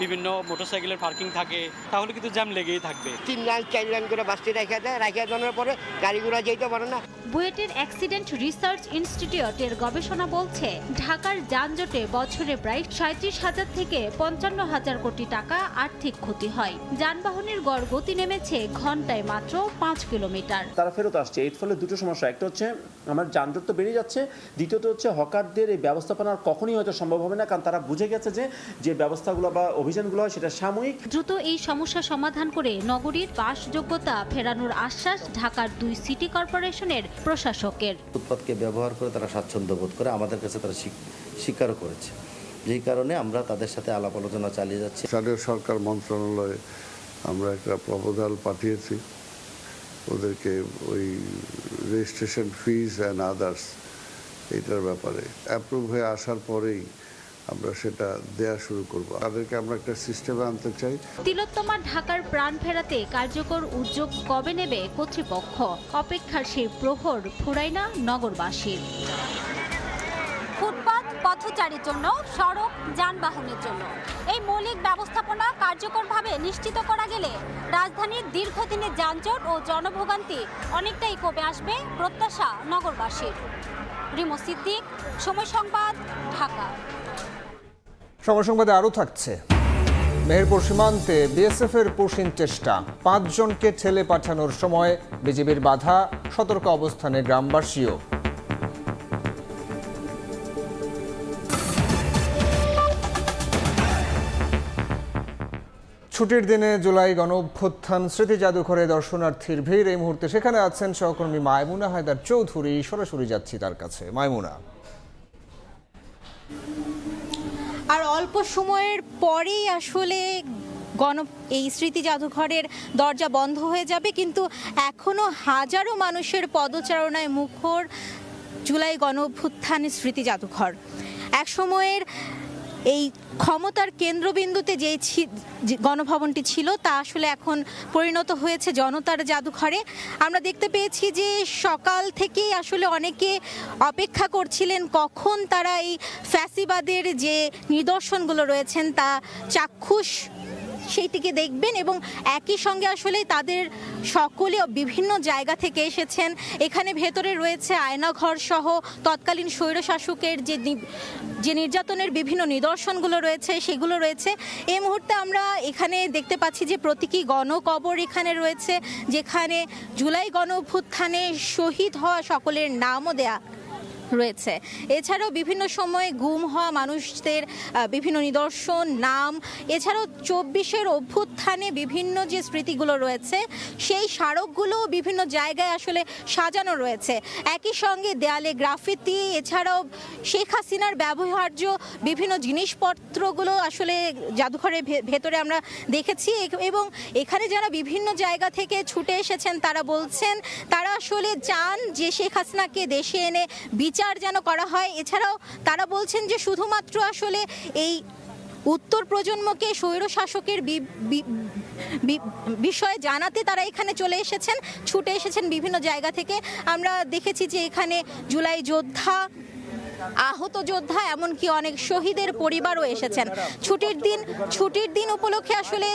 বিভিন্ন মোটরসাইকেলের পার্কিং থাকে, তাহলে কিন্তু জ্যাম লেগেই থাকবে। 3 লাইন 4 লাইন করে বাসটি রেখে দেয়, রেখে দেওয়ার পরে গাড়িগুলো যেতে পারে না। বুয়েটের অ্যাক্সিডেন্ট রিসার্চ ইনস্টিটিউটের গবেষণা বলছে, ঢাকার যানজটে বছরে প্রায় 37,000 থেকে 55,000 কোটি টাকা আর্থিক ক্ষতি হয়। যানবাহনের গড় গতি নেমেছে ঘন্টায় মাত্র 5 কিলোমিটার। তারা ফেরত আসছে। এর ফলে দুটো সমস্যা, একটা হচ্ছে আমার যানজট তো বেড়ে যাচ্ছে, দ্বিতীয়ত হচ্ছে হকারদের এই ব্যবস্থাপনা কখনই হয়তো সম্ভব হবে না, কারণ তারা বুঝে গেছে যে ব্যবস্থাগুলো বা অভিযানগুলো হয় সেটা সাময়িক। দ্রুত এই সমস্যা সমাধান করে নগরীর বাসযোগ্যতা ফেরানোর আশ্বাস ঢাকার 2 সিটি কর্পোরেশনের প্রশাসকের। ফুটপাতকে ব্যবহার করে তারা স্বাচ্ছন্দ্য বোধ করে, আমাদের কাছে তারা স্বীকারও করেছে, যেই কারণে আমরা তাদের সাথে আলাপ আলোচনা চালিয়ে যাচ্ছি। স্থানীয় সরকার মন্ত্রণালয়ে আমরা একটা প্রপোজাল পাঠিয়েছি, ওদেরকে ওই রেজিস্ট্রেশন ফিজ অ্যান্ড আদার্স এইটার ব্যাপারে অ্যাপ্রুভ হয়ে আসার পরেই আমরা সেটা দেয়া শুরু করব। তাদেরকে আমরা একটা সিস্টেমে আনতে চাই। তিলোত্তমা ঢাকার প্রাণ ফেরাতে কার্যকর উদ্যোগ কবে নেবে কর্তৃপক্ষ? অপেক্ষার সেই প্রহর ফুরায় না নগরবাসীর। ফুটপাত পথচারীর জন্য, সড়ক যানবাহনের জন্য এই মৌলিক ব্যবস্থাপনা কার্যকরভাবে নিশ্চিত করা গেলে রাজধানীর দীর্ঘদিনের যানজট ও জনভোগান্তি অনেকটাই কমে আসবে প্রত্যাশা নগরবাসীর। রিমো সিদ্দিক, সময় সংবাদ, ঢাকা। সময় সংবাদে আরও থাকছে, মেহেরপুর সীমান্তে বিএসএফ এর পুশিং চেষ্টা, 5 জনকে ঠেলে পাঠানোর সময় বিজিবির বাধা, সতর্ক অবস্থানে গ্রামবাসীও। ছুটির দিনে জুলাই গণঅভ্যুত্থান স্মৃতি জাদুঘরে দর্শনার্থীর ভিড়। এই মুহূর্তে সেখানে আছেন সহকর্মী মাইমুনা হায়দার চৌধুরী। সরাসরি যাচ্ছি তার কাছে। মাইমুনা, আর অল্প সময়ের পরেই আসলে এই স্মৃতি জাদুঘরের দরজা বন্ধ হয়ে যাবে, কিন্তু এখনো হাজারো মানুষের পদচারণায় মুখর জুলাই গণঅভ্যুত্থানের স্মৃতি জাদুঘর। এক সময়ের এই ক্ষমতার কেন্দ্রবিন্দুতে যে গণভবনটি ছিল তা আসলে এখন পরিণত হয়েছে জনতার জাদুঘরে। আমরা দেখতে পেয়েছি যে সকাল থেকেই আসলে অনেকে অপেক্ষা করছিলেন কখন তারা এই ফ্যাসিবাদের যে নিদর্শনগুলো রয়েছেন তা চাক্ষুষ সেইটিকে দেখবেন, এবং একই সঙ্গে আসলে তাদের সকলে বিভিন্ন জায়গা থেকে এসেছেন। এখানে ভেতরে রয়েছে আয়নাঘর সহ তৎকালীন স্বৈরশাসকের যে নির্যাতনের বিভিন্ন নিদর্শনগুলো রয়েছে সেগুলো রয়েছে। এই মুহূর্তে আমরা এখানে দেখতে পাচ্ছি যে প্রতীকী গণকবর এখানে রয়েছে, যেখানে জুলাই গণঅভ্যুত্থানে শহীদ হওয়া সকলের নামও দেয়া রয়েছে। এছাড়াও বিভিন্ন সময়ে গুম হওয়া মানুষদের বিভিন্ন নিদর্শন, নাম, এছাড়াও 24-এর অভ্যুত্থানে বিভিন্ন যে স্মৃতিগুলো রয়েছে সেই স্মারকগুলো বিভিন্ন জায়গায় আসলে সাজানো রয়েছে। একই সঙ্গে দেয়ালে গ্রাফিতি, এছাড়াও শেখ হাসিনার ব্যবহার্য বিভিন্ন জিনিসপত্রগুলো আসলে জাদুঘরের ভেতরে আমরা দেখেছি। এবং এখানে যারা বিভিন্ন জায়গা থেকে ছুটে এসেছেন তারা বলছেন তারা আসলে চান যে শেখ হাসিনাকে দেশে এনে বিচার যেন করা হয়। এছাড়াও তারা বলছেন যে শুধুমাত্র আসলে এই উত্তর প্রজন্মকে স্বৈর শাসকের বিষয়ে জানাতে তারা এখানে চলে এসেছেন, ছুটে এসেছেন বিভিন্ন জায়গা থেকে। আমরা দেখেছি যে এখানে জুলাই যোদ্ধা, আহত যোদ্ধা, এমনকি অনেক শহীদের পরিবারও এসেছেন। ছুটির দিন উপলক্ষে আসলে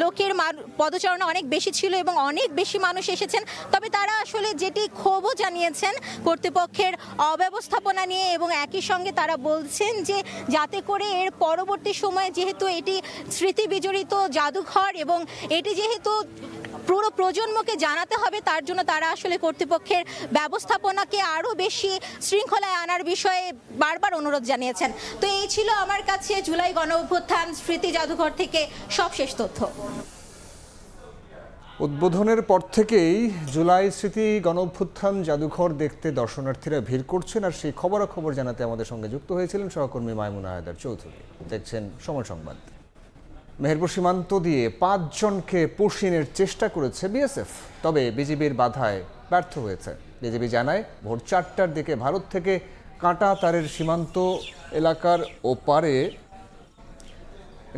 লোকের পদচারণা অনেক বেশি ছিল এবং অনেক বেশি মানুষ এসেছেন। তবে তারা আসলে যেটি ক্ষোভও জানিয়েছেন কর্তৃপক্ষের অব্যবস্থাপনা নিয়ে, এবং একই সঙ্গে তারা বলছেন যে যাতে করে এর পরবর্তী সময়ে, যেহেতু এটি স্মৃতি বিজড়িত জাদুঘর এবং এটি যেহেতু পুরো প্রজন্মকে জানাতে হবে, তার জন্য তারা আসলে কর্তৃপক্ষের ব্যবস্থাপনাকে আরও বেশি শৃঙ্খলায় আনার বিষয়ে বারবার অনুরোধ জানিয়েছেন। তো এই ছিল আমার কাছে জুলাই গণঅভ্যুত্থান স্মৃতি জাদুঘর থেকে সবশেষ তথ্য। উদ্বোধনের পর থেকেই জুলাই স্মৃতি গণঅভ্যুত্থান জাদুঘর দেখতে দর্শনার্থীরা ভিড় করছেন, আর সেই খবরাখবর জানাতে আমাদের সঙ্গে যুক্ত হয়েছিলেন সহকর্মী মাইমুনা হায়দার চৌধুরী। দেখছেন সময় সংবাদ। মেহেরপুর সীমান্ত দিয়ে 5 জনকে পুশিনের চেষ্টা করেছে বিএসএফ, তবে বিজিবির বাধায় ব্যর্থ হয়েছে। বিজিবি জানায় ভোর 4টার দিকে ভারত থেকে কাঁটা তারের সীমান্ত এলাকার ওপারে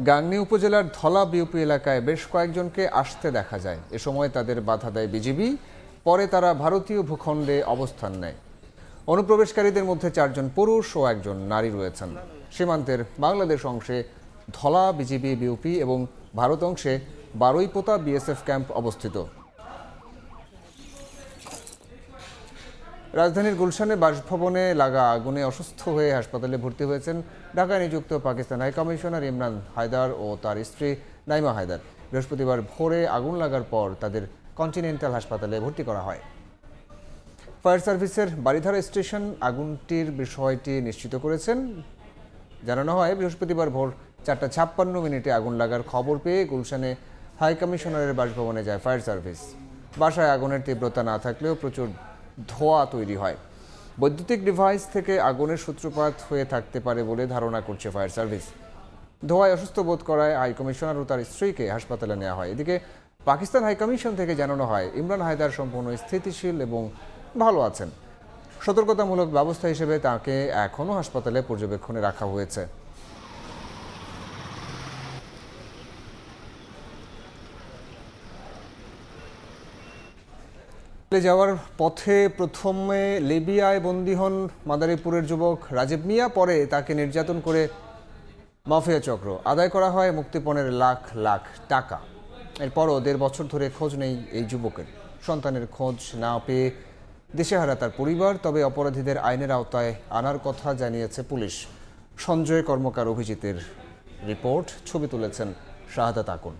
গাংনী উপজেলার ধলা বিউপি এলাকায় বেশ কয়েকজনকে আসতে দেখা যায়। এ সময় তাদের বাধা দেয় বিজিবি। পরে তারা ভারতীয় ভূখণ্ডে অবস্থান নেয়। অনুপ্রবেশকারীদের মধ্যে 4 জন পুরুষ ও 1 জন নারী রয়েছেন। সীমান্তের বাংলাদেশ অংশে ধলা বিজিবি বিউপি এবং ভারত অংশে বারুইপোতা বিএসএফ ক্যাম্প অবস্থিত। রাজধানীর গুলশানে বাসভবনে লাগা আগুনে অসুস্থ হয়ে হাসপাতালে ভর্তি হয়েছেন ঢাকায় নিযুক্ত পাকিস্তান হাইকমিশনার ইমরান হায়দার ও তার স্ত্রী নাইমা হায়দার। বৃহস্পতিবার ভোরে আগুন লাগার পর তাদের কন্টিনেন্টাল হাসপাতালে ভর্তি করা হয়। ফায়ার সার্ভিসের বারিধারা স্টেশন আগুনটির বিষয়টি নিশ্চিত করেছেন। জানানো হয় বৃহস্পতিবার ভোর 4:56 আগুন লাগার খবর পেয়ে গুলশানে হাইকমিশনারের বাসভবনে যায় ফায়ার সার্ভিস। বাসায় আগুনের তীব্রতা না থাকলেও প্রচুর ধোঁয়া তৈরি হয়। বৈদ্যুতিক ডিভাইস থেকে আগুনের সূত্রপাত হয়ে থাকতে পারে বলে ধারণা করছে ফায়ার সার্ভিস। ধোঁয়ায় অসুস্থ বোধ করায় হাইকমিশনার ও তার স্ত্রীকে হাসপাতালে নেওয়া হয়। এদিকে পাকিস্তান হাইকমিশন থেকে জানানো হয় ইমরান হায়দার সম্পূর্ণ স্থিতিশীল এবং ভালো আছেন। সতর্কতামূলক ব্যবস্থা হিসেবে তাকে এখনও হাসপাতালে পর্যবেক্ষণে রাখা হয়েছে। যাওয়ার পথে প্রথমে লিবিয়ায় বন্দী হন মাদারীপুরের যুবক রাজীব মিয়া, পরে তাকে নির্যাতন করে মাফিয়া চক্র। আদায় করা হয় মুক্তিপণের লাখ লাখ টাকা। এরপরও 1.5 বছর ধরে খোঁজ নেই এই যুবকের। সন্তানের খোঁজ না পেয়ে দিশেহারা তার পরিবার। তবে অপরাধীদের আইনের আওতায় আনার কথা জানিয়েছে পুলিশ। সঞ্জয় কর্মকার অভিজিতের রিপোর্ট, ছবি তুলেছেন শাহাদাত আকুন।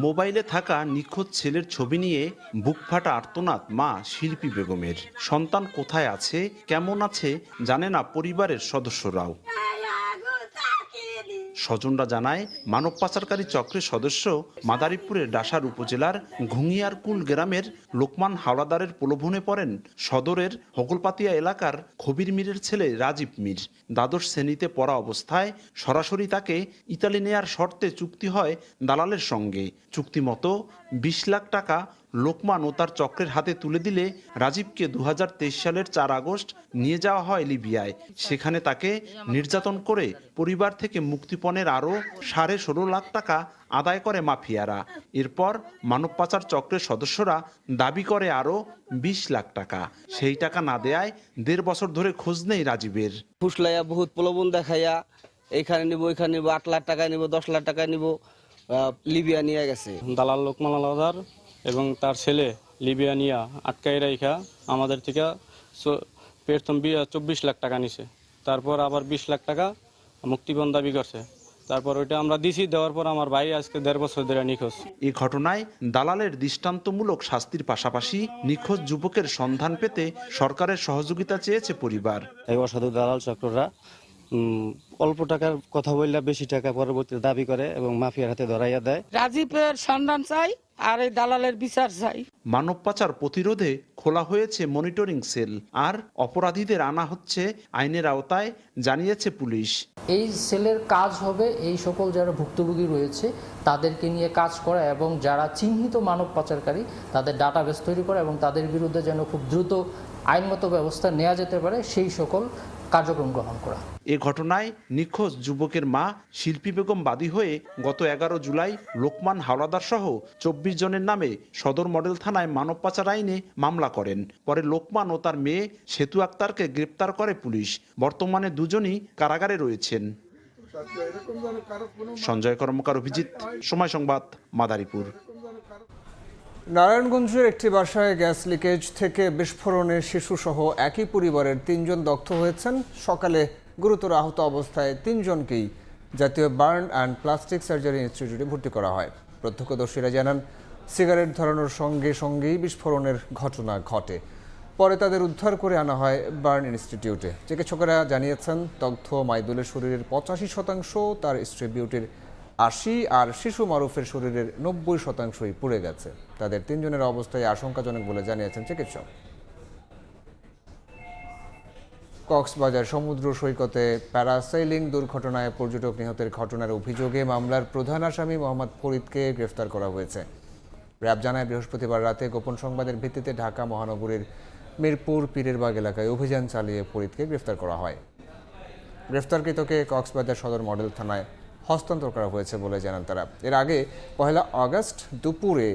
মোবাইলে থাকা নিখোঁজ ছেলের ছবি নিয়ে বুকফাটা আর্তনাদ মা শিল্পী বেগমের। সন্তান কোথায় আছে, কেমন আছে জানে না পরিবারের সদস্যরাও। স্বজনরা জানায় মানব পাচারকারী চক্রের সদস্য মাদারীপুরের ডাসার উপজেলার ঘুঙিয়ারকুল গ্রামের লোকমান হাওলাদারের প্রলোভনে পড়েন সদরের হকলপাতিয়া এলাকার খবির মীরের ছেলে রাজীব মীর। দ্বাদশ শ্রেণীতে পড়া অবস্থায় সরাসরি তাকে ইতালি নেয়ার শর্তে চুক্তি হয় দালালের সঙ্গে। চুক্তি মতো 20 লাখ টাকা লোকমান ও তার চক্রের হাতে তুলে দিলে রাজীবকে 2023 সালের 4 আগস্ট নিয়ে যাওয়া হয় লিবিয়ায়। সেখানে তাকে নির্যাতন করে পরিবার থেকে মুক্তিপণের আরও 16.5 লাখ টাকা আদায় করে মাফিয়ারা। এরপর মানব পাচার চক্রের সদস্যরা দাবি করে আরও 20 লাখ টাকা। সেই টাকা না দেয়ায় 1.5 বছর ধরে খোঁজ নেই রাজীবের। ফুসলাইয়া বহুত প্রলোভন দেখাইয়া এইখানে নিব, ওইখানে নিব, 8 লাখ টাকা নিব, 10 লাখ টাকা নিব, লিবিয়া নিয়ে গেছে। দালাল লোকমান হাওলাদার এবং তার ছেলে লিবিয়া নিয়া আটকাই রাইখা আমাদের থেকে প্রথম 24 লাখ টাকা নিছে। তারপর আবার 20 লাখ টাকা মুক্তিপণ দাবি করছে। তারপর ওইটা আমরা দিছি, দেওয়ার পর আমার ভাই আজকে 1.5 বছর ধরে নিখোঁজ। এই ঘটনায় দালালের দৃষ্টান্তমূলক শাস্তির পাশাপাশি নিখোঁজ যুবকের সন্ধান পেতে সরকারের সহযোগিতা চেয়েছে পরিবার। এই অসাধু দালাল চক্ররা অল্প টাকার কথা বললে বেশি টাকা পরবর্তীতে দাবি করে এবং মাফিয়ার হাতে ধরাইয়া দেয়। রাজীবের সন্ধান চাই আর এই দালালের বিচার চাই। মানব পাচার প্রতিরোধে খোলা হয়েছে মনিটরিং সেল, আর অপরাধীদের আনা হচ্ছে আইনের আওতায়, জানিয়েছে পুলিশ। এই সেলের কাজ হবে এই সকল যারা ভুক্তভোগী রয়েছে তাদেরকে নিয়ে কাজ করা এবং যারা চিহ্নিত মানব পাচারকারী তাদের ডাটাবেস তৈরি করা এবং তাদের বিরুদ্ধে যেন খুব দ্রুত আইনগত ব্যবস্থা নেওয়া যেতে পারে সেই সকল কার্যক্রম গ্রহণ করা। এ ঘটনায় নিখোঁজ যুবকের মা শিল্পী বেগম বাদী হয়ে গত 11 জুলাই লোকমান হাওলাদার সহ 24 জনের নামে সদর মডেল থানায় মানব পাচার আইনে মামলা করেন। পরে লোকমান ও তার মেয়ে সেতু আক্তারকে গ্রেপ্তার করে পুলিশ। বর্তমানে দুজনই কারাগারে রয়েছেন। সঞ্জয় কর্মকার, অভিজিৎ, সময় সংবাদ, মাদারীপুর। নারায়ণগঞ্জের একটি বাসায় গ্যাস লিকেজ থেকে বিস্ফোরণে শিশুসহ একই পরিবারের 3 জন দগ্ধ হয়েছেন। সকালে গুরুতর আহত অবস্থায় 3 জনকেই জাতীয় বার্ন অ্যান্ড প্লাস্টিক সার্জারি ইনস্টিটিউটে ভর্তি করা হয়। প্রত্যক্ষদর্শীরা জানান, সিগারেট ধরানোর সঙ্গে সঙ্গেই বিস্ফোরণের ঘটনা ঘটে। পরে তাদের উদ্ধার করে আনা হয় বার্ন ইনস্টিটিউটে। চিকিৎসকেরা জানিয়েছেন, দগ্ধ মাইদুলের শরীরের 85%, তার স্ত্রী বিউটির 80 আর শিশু মারুফের শরীরের 90%ই পুড়ে গেছে। তাদের 3 জনের অবস্থায় আশঙ্কাজনক বলে জানিয়েছেন চিকিৎসক। কক্সবাজার সমুদ্র সৈকতে প্যারাসেইলিং দুর্ঘটনায় পর্যটক নিহতের ঘটনার অভিযোগে মামলার প্রধান আসামি মোহাম্মদ ফরিদকে গ্রেফতার করা হয়েছে। র্যাব জানায়, বৃহস্পতিবার রাতে গোপন সংবাদের ভিত্তিতে ঢাকা মহানগরীর মিরপুর পীরেরবাগ এলাকায় অভিযান চালিয়ে ফরিদকে গ্রেফতার করা হয়। গ্রেফতারকৃতকে কক্সবাজার সদর মডেল থানায় হস্তান্তর করা হয়েছে বলে জানান তারা। এর আগে 1 আগস্ট দুপুরে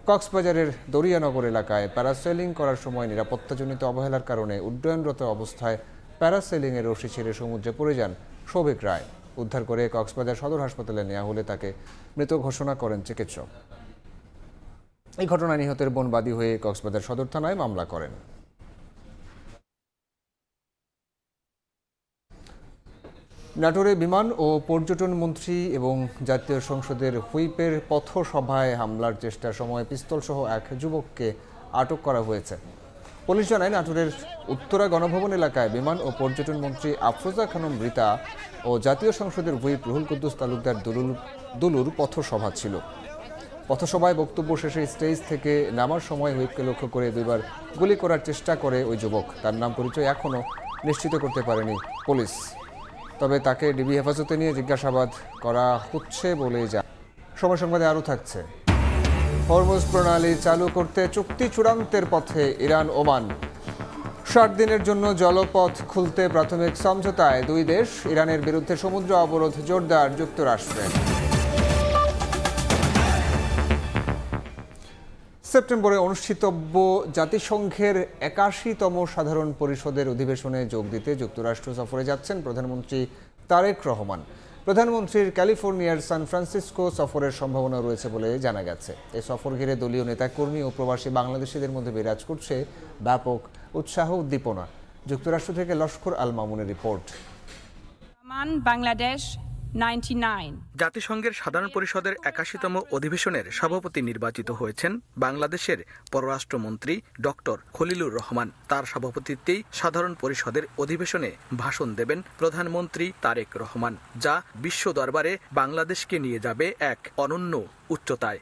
কক্সবাজারের দরিয়ানগর এলাকায় প্যারাসেলিং করার সময় নিরাপত্তাজনিত অবহেলার কারণে উড্ডয়নরত অবস্থায় প্যারাসেলিংয়ের রশি ছেড়ে সমুদ্রে পড়ে যান সৌভিক রায়। উদ্ধার করে কক্সবাজার সদর হাসপাতালে নেওয়া হলে তাকে মৃত ঘোষণা করেন চিকিৎসক। এই ঘটনায় নিহতের বোন বাদী হয়ে কক্সবাজার সদর থানায় মামলা করেন। নাটোরে বিমান ও পর্যটন মন্ত্রী এবং জাতীয় সংসদের হুইপের পথসভায় হামলার চেষ্টার সময় পিস্তলসহ এক যুবককে আটক করা হয়েছে। পুলিশ জানায়, নাটোরের উত্তরা গণভবন এলাকায় বিমান ও পর্যটন মন্ত্রী আফরোজা খানম রিতা ও জাতীয় সংসদের হুইপ রুহুল কুদ্দুস তালুকদার দুলুর পথসভা ছিল। পথসভায় বক্তব্য শেষে স্টেজ থেকে নামার সময় হুইপকে লক্ষ্য করে 2 বার গুলি করার চেষ্টা করে ওই যুবক। তার নাম পরিচয় এখনও নিশ্চিত করতে পারেনি পুলিশ, তবে তাকে ডিবি হেফাজতে নিয়ে জিজ্ঞাসাবাদ করা হচ্ছে বলে সময় সংবাদে আরও থাকছে। হরমুজ প্রণালী চালু করতে চুক্তি চূড়ান্তের পথে ইরান ওমান। 60 দিনের জন্য জলপথ খুলতে প্রাথমিক সমঝোতায় 2 দেশ। ইরানের বিরুদ্ধে সমুদ্র অবরোধ জোরদার যুক্তরাষ্ট্রের। সেপ্টেম্বরে অনুষ্ঠিতব্য জাতিসংঘের 81তম সাধারণ পরিষদের অধিবেশনে যোগ দিতে যুক্তরাষ্ট্র সফরে যাচ্ছেন প্রধানমন্ত্রী তারেক রহমান। প্রধানমন্ত্রীর ক্যালিফোর্নিয়ার সান ফ্রান্সিসকো সফরের সম্ভাবনা রয়েছে বলে জানা গেছে। এই সফর ঘিরে দলীয় নেতাকর্মী ও প্রবাসী বাংলাদেশিদের মধ্যে বিরাজ করছে ব্যাপক উৎসাহ উদ্দীপনা। যুক্তরাষ্ট্র থেকে লস্কর আল মামুনের রিপোর্ট। বাংলাদেশ 99। জাতিসংঘের সাধারণ পরিষদের 81তম অধিবেশনের সভাপতি নির্বাচিত হয়েছেন বাংলাদেশের পররাষ্ট্রমন্ত্রী ডক্টর খলিলুর রহমান। তার সভাপতিত্বেই সাধারণ পরিষদের অধিবেশনে ভাষণ দেবেন প্রধানমন্ত্রী তারেক রহমান, যা বিশ্ব দরবারে বাংলাদেশকে নিয়ে যাবে এক অনন্য উচ্চতায়।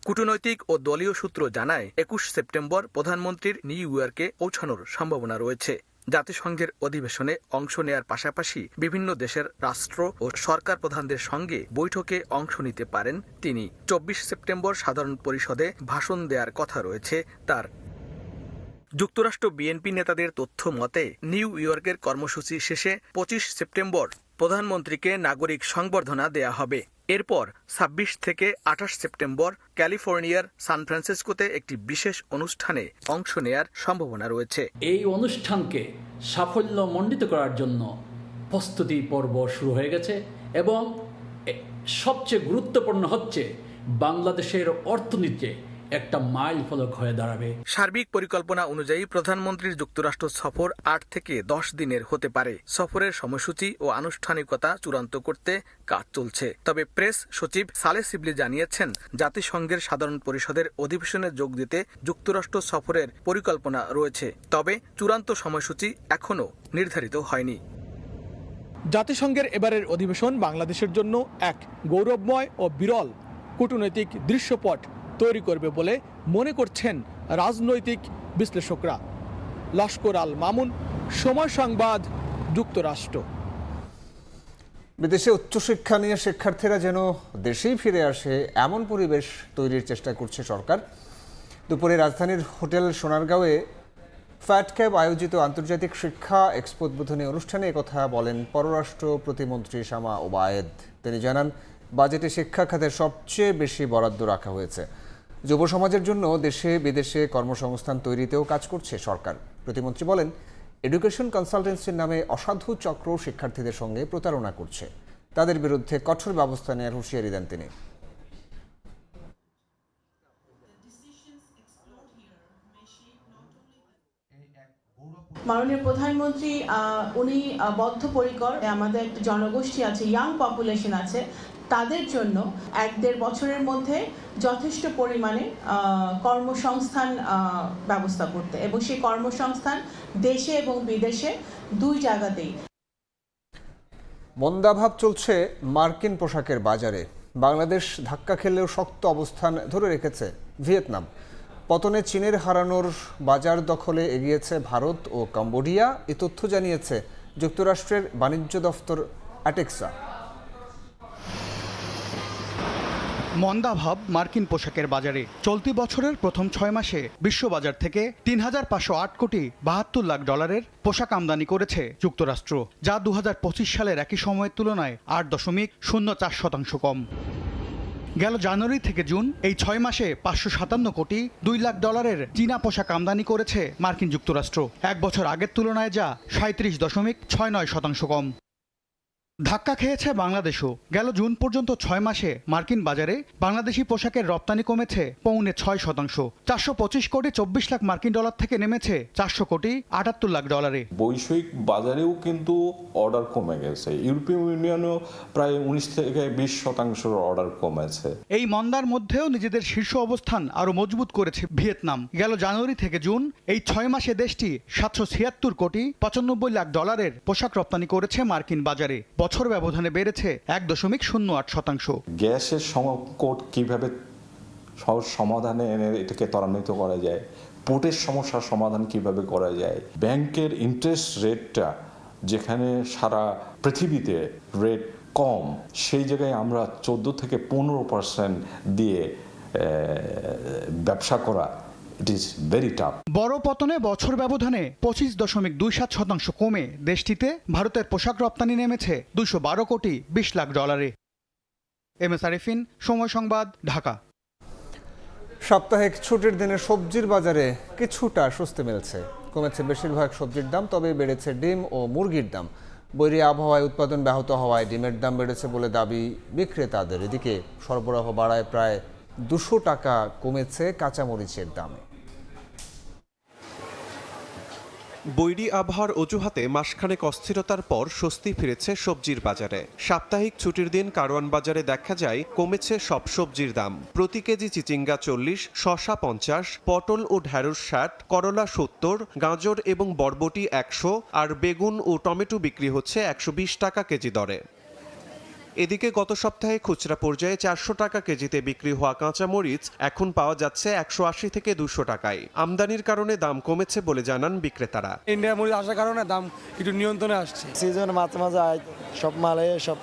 কূটনৈতিক ও দলীয় সূত্র জানায়, 21 সেপ্টেম্বর প্রধানমন্ত্রীর নিউ ইয়র্কে পৌঁছানোর সম্ভাবনা রয়েছে। জাতিসংঘের অধিবেশনে অংশ নেয়ার পাশাপাশি বিভিন্ন দেশের রাষ্ট্র ও সরকার প্রধানদের সঙ্গে বৈঠকে অংশ নিতে পারেন তিনি। 24 সেপ্টেম্বর সাধারণ পরিষদে ভাষণ দেওয়ার কথা রয়েছে তার। যুক্তরাষ্ট্র বিএনপি নেতাদের তথ্য মতে, নিউ ইয়র্কের কর্মসূচি শেষে 25 সেপ্টেম্বর প্রধানমন্ত্রীকে নাগরিক সংবর্ধনা দেয়া হবে। এরপর 26 থেকে 28 সেপ্টেম্বর ক্যালিফোর্নিয়ার সান ফ্রান্সিসকোতে একটি বিশেষ অনুষ্ঠানে অংশ নেয়ার সম্ভাবনা রয়েছে। এই অনুষ্ঠানকে সাফল্যমণ্ডিত করার জন্য প্রস্তুতি পর্ব শুরু হয়ে গেছে এবং সবচেয়ে গুরুত্বপূর্ণ হচ্ছে বাংলাদেশের অর্থনীতিতে একটা মাইল ফলক হয়ে দাঁড়াবে। সার্বিক পরিকল্পনা অনুযায়ী প্রধানমন্ত্রীর যুক্তরাষ্ট্র সফর 8 থেকে 10 দিনের হতে পারে। সফরের সময়সূচি ও আনুষ্ঠানিকতা চূড়ান্ত করতে কাজ চলছে। তবে প্রেস সচিব সালেহ শিবলি জানিয়েছেন, জাতিসংঘের সাধারণ পরিষদের অধিবেশনে যোগ দিতে যুক্তরাষ্ট্র সফরের পরিকল্পনা রয়েছে, তবে চূড়ান্ত সময়সূচি এখনও নির্ধারিত হয়নি। জাতিসংঘের এবারের অধিবেশন বাংলাদেশের জন্য এক গৌরবময় ও বিরল কূটনৈতিক দৃশ্যপট তৈরি করবে বলে মনে করছেন রাজনৈতিক বিশ্লেষকরা। লস্কর আল মামুন, সময় সংবাদ, যুক্তরাষ্ট্র। বিদেশে উচ্চশিক্ষা নিয়ে শিক্ষার্থীরা যেন দেশেই ফিরে আসে এমন পরিবেশ তৈরির চেষ্টা করছে সরকার। দুপুরে রাজধানীর হোটেল সোনারগাঁওয়ে ফ্যাট ক্যাব আয়োজিত আন্তর্জাতিক শিক্ষা এক্সপো উদ্বোধনী অনুষ্ঠানে একথা বলেন পররাষ্ট্র প্রতিমন্ত্রী শামা ওবায়েদ। তিনি জানান, বাজেটে শিক্ষা খাতের সবচেয়ে বেশি বরাদ্দ রাখা হয়েছে। যুব সমাজের জন্য দেশে বিদেশে কর্মসংস্থান তৈরিতেও কাজ করছে সরকার। প্রতিমন্ত্রী বলেন, এডুকেশন কনসালটেন্সির নামে অসাধু চক্র শিক্ষার্থীদের সঙ্গে প্রতারণা করছে। তাদের বিরুদ্ধে কঠোর ব্যবস্থা নেওয়ার হুঁশিয়ারি দেন তিনি। মাননীয় প্রধানমন্ত্রী উনি বদ্ধপরিকর। আমাদের একটা জনগোষ্ঠী আছে, ইয়াং পপুলেশন আছে, তাদের জন্য 1-1.5 বছরের মধ্যে যথেষ্ট পরিমাণে কর্মসংস্থান ব্যবস্থা করতে, এবং সেই কর্মসংস্থান দেশে এবং বিদেশে দুই জায়গাতেই। মন্দাভাব চলছে মার্কিন পোশাকের বাজারে। বাংলাদেশ ধাক্কা খেলেও শক্ত অবস্থান ধরে রেখেছে ভিয়েতনাম। পতনে চীনের হারানোর বাজার দখলে এগিয়েছে ভারত ও কম্বোডিয়া। এ তথ্য জানিয়েছে যুক্তরাষ্ট্রের বাণিজ্য দফতর অ্যাটেক্সা। মন্দাভাব মার্কিন পোশাকের বাজারে। চলতি বছরের প্রথম 6 মাসে বিশ্ববাজার থেকে $3,508 কোটি 72 লাখ ডলারের পোশাক আমদানি করেছে যুক্তরাষ্ট্র, যা 2025 সালের একই সময়ের তুলনায় 8.04% কম। গেল জানুয়ারি থেকে জুন এই 6 মাসে 557 কোটি 2 লাখ ডলারের চীনা পোশাক আমদানি করেছে মার্কিন যুক্তরাষ্ট্র, এক বছর আগের তুলনায় যা 37.69% কম। ধাক্কা খেয়েছে বাংলাদেশও। গেল জুন পর্যন্ত 6 মাসে মার্কিন বাজারে বাংলাদেশি পোশাকের রপ্তানি কমেছে 6.5%। 425 কোটি 24 লাখ মার্কিন ডলার থেকে নেমেছে 400 কোটি 78 লাখ ডলারে। বৈশ্বিক বাজারেও কিন্তু অর্ডার কমে গেছে। ইউরোপীয় ইউনিয়নও প্রায় 19 থেকে 20% অর্ডার কমেছে। এই মন্দার মধ্যেও নিজেদের শীর্ষ অবস্থান আরো মজবুত করেছে ভিয়েতনাম। গেল জানুয়ারি থেকে জুন এই 6 মাসে দেশটি 776 কোটি 95 লাখ ডলারের পোশাক রপ্তানি করেছে মার্কিন বাজারে। বছর ব্যবধানে বেড়েছে 1.08%। গ্যাসের সংকট কিভাবে সহজ সমাধানে এনে এটাকে ত্বরান্বিত করা যায়, পোর্টের সমস্যার সমাধান কিভাবে করা যায়, ব্যাংকের ইন্টারেস্ট রেটটা যেখানে সারা পৃথিবীতে রেট কম, সেই জায়গায় আমরা 14 থেকে 15% দিয়ে ব্যবসা করা, ইট ইজ ভেরি টাফ। বড় পতনে বছর ব্যবধানে 25.27% কমে দেশটিতে ভারতের পোশাক রপ্তানি নেমেছে 212 কোটি 20 লাখ ডলারে। MS আরিফিন, সময় সংবাদ, ঢাকা। সাপ্তাহিক ছুটির দিনে সবজির বাজারে কিছুটা স্বস্তি মিলছে। কমেছে বেশিরভাগ সবজির দাম, তবে বেড়েছে ডিম ও মুরগির দাম। বৈরী আবহাওয়ায় উৎপাদন ব্যাহত হওয়ায় ডিমের দাম বেড়েছে বলে দাবি বিক্রেতাদের। এদিকে সরবরাহ বাড়ায় প্রায় 200 টাকা কমেছে কাঁচামরিচের দাম। বৈরী আবহাওয়ার অজুহাতে মাসখানেক অস্থিরতার পর স্বস্তি ফিরেছে সবজির বাজারে। সাপ্তাহিক ছুটির দিন কারওয়ান বাজারে দেখা যায় কমেছে সব সবজির দাম। প্রতি কেজি চিচিঙ্গা 40, শসা 50, পটল ও ঢ্যাঁড়স 60, করলা 70, গাজর এবং বরবটি 100, আর বেগুন ও টমেটো বিক্রি হচ্ছে 120 টাকা কেজি দরে। এদিকে গত সপ্তাহে খুচরা পর্যায়ে 400 টাকা কেজিতে বিক্রি হওয়া কাঁচামরিচ এখন পাওয়া যাচ্ছে 180 থেকে 200 টাকায়। আমদানির কারণে দাম কমেছে বলে জানান বিক্রেতারা। ইন্ডিয়া মরিচ আসার কারণে দাম একটু নিয়ন্ত্রণে আসছে। সিজন মাঝে মাঝে সব মালে সব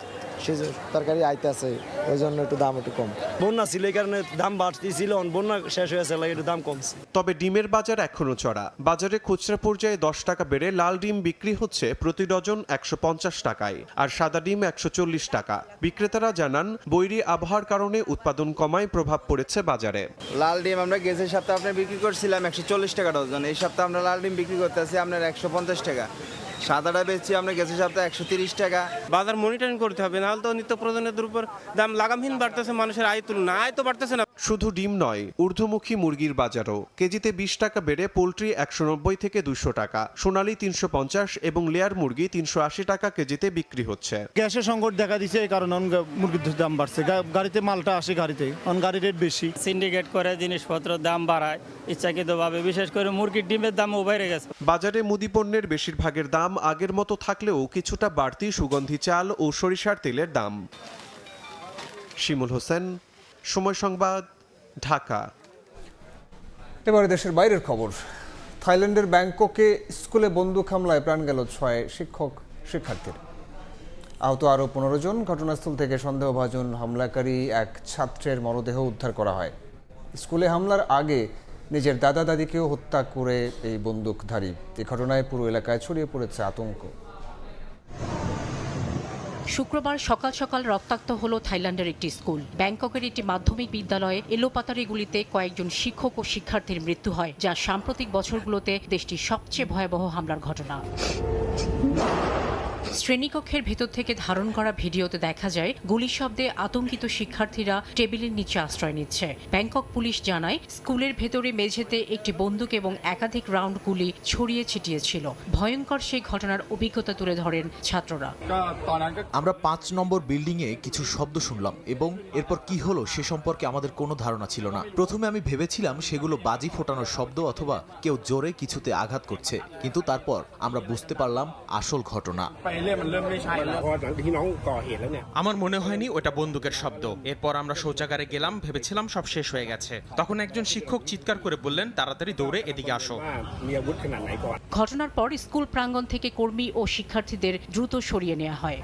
তরকারি আইতেছে, ওই জন্য একটু দাম একটু কম। বন্যা ছিল এই কারণে দাম বাড়তেছিল, বন্যা শেষ হয়েছে একটু দাম কমছে। তবে ডিমের বাজার এখনো চড়া। বাজারে খুচরা পর্যায়ে 10 টাকা বেড়ে লাল ডিম বিক্রি হচ্ছে প্রতি ডজন 150 টাকায়, আর সাদা ডিম 140 টাকা। বিক্রেতারা জানান বৈরী আবহাওয়ার কারণে উৎপাদন কমায় প্রভাব পড়েছে বাজারে। লাল ডিম আমরা গেছে সপ্তাহে আপনি বিক্রি করছিলাম 140 টাকা ডজন, এই সপ্তাহে আমরা লাল ডিম বিক্রি করতেছি আপনার 150 টাকা। সাদাটা বেচছি আমরা গেছে সপ্তাহে 130 টাকা। বাজার মনিটরিং করতে হবে, নাহলে তো নিত্য প্রয়োজনের উপর দাম লাগামহীন বাড়তেছে, মানুষের আয় তুলনা আয় তো বাড়তেছে না। শুধু ডিম নয়, ঊর্ধ্বমুখী মুরগির বাজারও কেজিতে 20 টাকা বেড়ে পোলট্রি 190 থেকে 200 টাকা, সোনালী 350 এবং লেয়ার মুরগি 380 টাকা কেজিতে বিক্রি হচ্ছে। গ্যাসের সংকট দেখা দিচ্ছে, এই কারণে মুরগির দাম বাড়ছে। গাড়িতে মালটা আসে, গাড়িতে গাড়ির রেট বেশি। সিন্ডিকেট করে জিনিসপত্রের দাম বাড়ায় ইচ্ছাকৃতভাবে, বিশেষ করে মুরগির ডিমের দামও বেড়ে গেছে। বাজারে মুদি পণ্যের বেশিরভাগের দাম আগের মতো থাকলেও কিছুটা বাড়তি সুগন্ধি চাল ও সরিষার তেলের দাম। শিমুল হোসেন, সময় সংবাদ, ঢাকা। এবারে দেশের বাইরের খবর। থাইল্যান্ডের ব্যাংককে স্কুলে বন্দুক হামলায় প্রাণ গেল 6 শিক্ষার্থীর। আহত আরও 15 জন। ঘটনাস্থল থেকে সন্দেহভাজন হামলাকারী এক ছাত্রের মরদেহ উদ্ধার করা হয়। স্কুলে হামলার আগে নিজের দাদা দাদিকেও হত্যা করে এই বন্দুকধারী। এই ঘটনায় পুরো এলাকায় ছড়িয়ে পড়েছে আতঙ্ক। শুক্রবার সকাল সকাল রক্তাক্ত হলো থাইল্যান্ডের একটি স্কুল। ব্যাংককের একটি মাধ্যমিক বিদ্যালয়ে এলোপাতাড়ি গুলিতে কয়েকজন শিক্ষক ও শিক্ষার্থীর মৃত্যু হয়, যা সাম্প্রতিক বছরগুলোতে দেশটির সবচেয়ে ভয়াবহ হামলার ঘটনা। শ্রেণীকক্ষের ভেতর থেকে ধারণ করা ভিডিওতে দেখা যায় গুলি শব্দে আতঙ্কিত শিক্ষার্থীরা টেবিলের নিচে আশ্রয় নিচ্ছে। ব্যাংকক পুলিশ জানায়, স্কুলের ভেতরে মেঝেতে একটি বন্দুক এবং একাধিক রাউন্ড গুলি ছড়িয়ে ছিটিয়ে ছিল। ভয়ঙ্কর সেই ঘটনার অভিজ্ঞতা তুলে ধরেন ছাত্ররা। আমরা 5 নম্বর বিল্ডিংয়ে কিছু শব্দ শুনলাম এবং এরপর কি হলো সে সম্পর্কে আমাদের কোনো ধারণা ছিল না। প্রথমে আমি ভেবেছিলাম সেগুলো বাজি ফোটানোর শব্দ অথবা কেউ জোরে কিছুতে আঘাত করছে, কিন্তু তারপর আমরা বুঝতে পারলাম আসল ঘটনা। আমার মনে হয়নি ওটা বন্দুকের শব্দ। এরপর আমরা শৌচাগারে গেলাম, ভেবেছিলাম সব শেষ হয়ে গেছে। তখন একজন শিক্ষক চিৎকার করে বললেন, তাড়াতাড়ি দৌড়ে এদিকে আসো। ঘটনার পর স্কুল প্রাঙ্গণ থেকে কর্মী ও শিক্ষার্থীদের দ্রুত সরিয়ে নেওয়া হয়।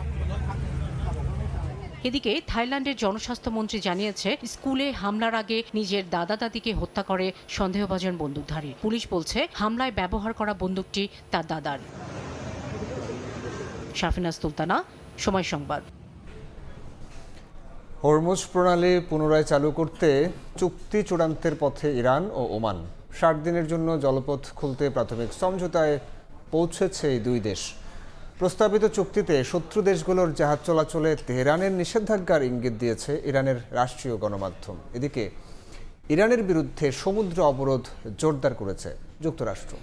এদিকে থাইল্যান্ডের জনস্বাস্থ্যমন্ত্রী জানিয়েছে, স্কুলে হামলার আগে নিজের দাদা দাদিকে হত্যা করে সন্দেহভাজন বন্দুকধারী। পুলিশ বলছে, হামলায় ব্যবহার করা বন্দুকটি তার দাদার। শাফিনা সুলতানা, সময় সংবাদ। হরমুজ প্রণালী পুনরায় চালু করতে চুক্তি চূড়ান্তের পথে ইরান ও ওমান। 60 দিনের জন্য জলপথ খুলতে প্রাথমিক সমঝোতায় পৌঁছেছে এই দুই দেশ। প্রস্তাবিত চুক্তিতে শত্রু দেশগুলোর জাহাজ চলাচলে তেহরানের নিষেধাজ্ঞার ইঙ্গিত দিয়েছে ইরানের রাষ্ট্রীয় গণমাধ্যম। এদিকে ইরানের বিরুদ্ধে সমুদ্র অবরোধ জোরদার করেছে যুক্তরাষ্ট্র।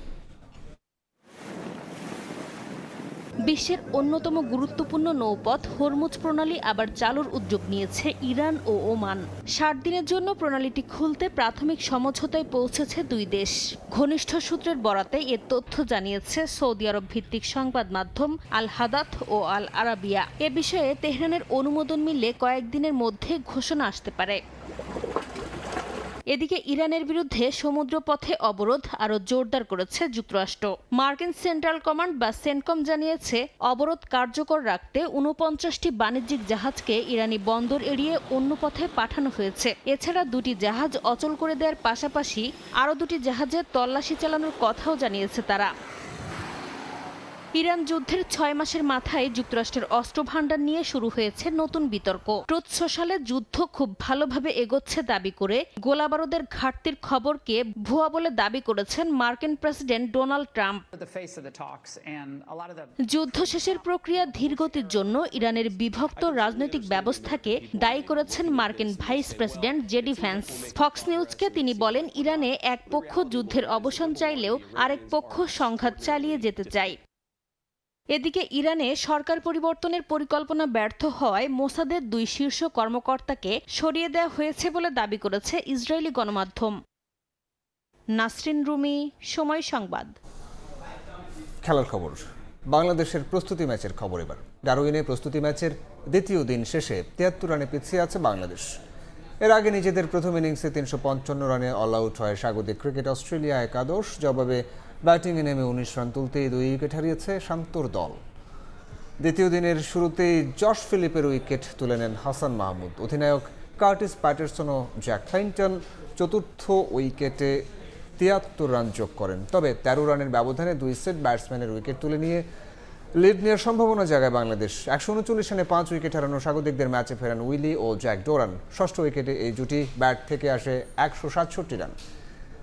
বিশ্বের অন্যতম গুরুত্বপূর্ণ নৌপথ হরমুজ প্রণালী আবার চালুর উদ্যোগ নিয়েছে ইরান ও ওমান। 60 দিনের জন্য প্রণালীটি খুলতে প্রাথমিক সমঝোতায় পৌঁছেছে দুই দেশ। ঘনিষ্ঠ সূত্রের বরাতে এ তথ্য জানিয়েছে সৌদি আরব ভিত্তিক সংবাদ মাধ্যম আল হাদাত ও আল আরাবিয়া। এ বিষয়ে তেহরানের অনুমোদন মিললে কয়েকদিনের মধ্যে ঘোষণা আসতে পারে। এদিকে ইরানের বিরুদ্ধে সমুদ্রপথে অবরোধ আরও জোরদার করেছে যুক্তরাষ্ট্র। মার্কিন সেন্ট্রাল কমান্ড বা সেন্টকম জানিয়েছে, অবরোধ কার্যকর রাখতে 49টি বাণিজ্যিক জাহাজকে ইরানি বন্দর এড়িয়ে অন্য পথে পাঠানো হয়েছে। এছাড়া 2টি জাহাজ অচল করে দেওয়ার পাশাপাশি আরও 2টি জাহাজের তল্লাশি চালানোর কথাও জানিয়েছে তারা। ইরান যুদ্ধের 6 মাসের মাথায় যুক্তরাষ্ট্রের অস্ত্র ভান্ডার নিয়ে শুরু হয়েছে নতুন বিতর্ক। ট্রুথ সোশ্যালে যুদ্ধ খুব ভালোভাবে এগোচ্ছে দাবি করে গোলাবারুদের ঘাটতির খবরকে ভুয়া বলে দাবি করেছেন মার্কিন প্রেসিডেন্ট ডোনাল্ড ট্রাম্প। যুদ্ধ শেষের প্রক্রিয়া ধীরগতির জন্য ইরানের বিভক্ত রাজনৈতিক ব্যবস্থাকে দায়ী করেছেন মার্কিন vice president JD Vance. Fox নিউজকে তিনি বলেন, ইরানে এক পক্ষ যুদ্ধের অবসান চাইলেও আরেক পক্ষ সংঘাত চালিয়ে যেতে চায়। এদিকে ইরানে সরকার পরিবর্তনের পরিকল্পনা ব্যর্থ হওয়ায় মোসাদের 2 শীর্ষ কর্মকর্তাকে সরিয়ে দেওয়া হয়েছে বলে দাবি করেছে ইসরায়েলি গণমাধ্যম। নাসরিন রুমি, সময় সংবাদ। খেলার খবর। বাংলাদেশের প্রস্তুতি ম্যাচের খবর এবার। ডারউইনে প্রস্তুতি ম্যাচের দ্বিতীয় দিন শেষে 73 রানে পিছিয়ে আছে বাংলাদেশ। এর আগে নিজেদের প্রথম ইনিংসে 355 রানে অল আউট হয় স্বাগতিক ক্রিকেট অস্ট্রেলিয়া একাদশ। জবাবে ব্যাটিংয়ে নেমে 19 রান তুলতেই 2 উইকেট হারিয়েছে শান্তর দল। দ্বিতীয় দিনের শুরুতেই জশ ফিলিপের উইকেট তুলে নেন হাসান মাহমুদ। অধিনায়ক কার্টিস প্যাটারসন ও জ্যাক ক্লাইন্টন চতুর্থ উইকেটে 73 রান যোগ করেন। তবে 13 রানের ব্যবধানে 2 সেট ব্যাটসম্যানের উইকেট তুলে নিয়ে লিড নেওয়ার সম্ভাবনা জাগায় বাংলাদেশ। 139 রানে 5 উইকেট হারানো স্বাগতিকদের ম্যাচে ফেরান উইলি ও জ্যাক ডোরান। ষষ্ঠ উইকেটে এই জুটি ব্যাট থেকে আসে 167 রান।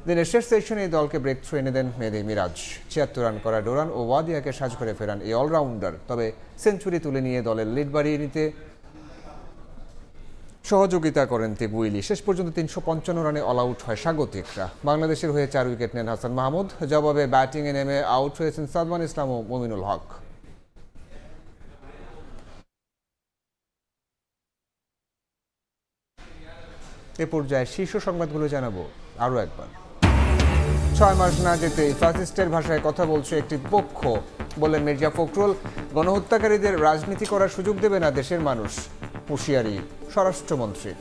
দিনের শেষ সেশনে এই দলকে ব্রেক থ্রু এনে দেন মেহেদী মিরাজ। 76 রান করা ডোরান ও ওয়াদিয়াকে সাজ করে ফেরান এই অলরাউন্ডার। তবে সেঞ্চুরি তুলে নিয়ে দলের লিড বাড়িয়ে নিতে সহযোগিতা করেন উইলি। শেষ পর্যন্ত 355 রানে অল আউট হয় স্বাগতিকরা। বাংলাদেশের হয়ে 4 উইকেট নেন হাসান মাহমুদ। জবাবে ব্যাটিংয়ে নেমে আউট হয়েছেন সাদমান ইসলাম ও মুমিনুল হক। এ পর্যায়ে শীর্ষ সংবাদগুলো জানাবো আরও একবার। 6 মাস না যেতেই ফ্যাসিস্টের ভাষায় কথা বলছে একটি পক্ষ, বললেন মির্জা ফখরুল। গণহত্যাকারীদের রাজনীতি করার সুযোগ দেবে না দেশের মানুষ, হুঁশিয়ারি স্বরাষ্ট্রমন্ত্রী।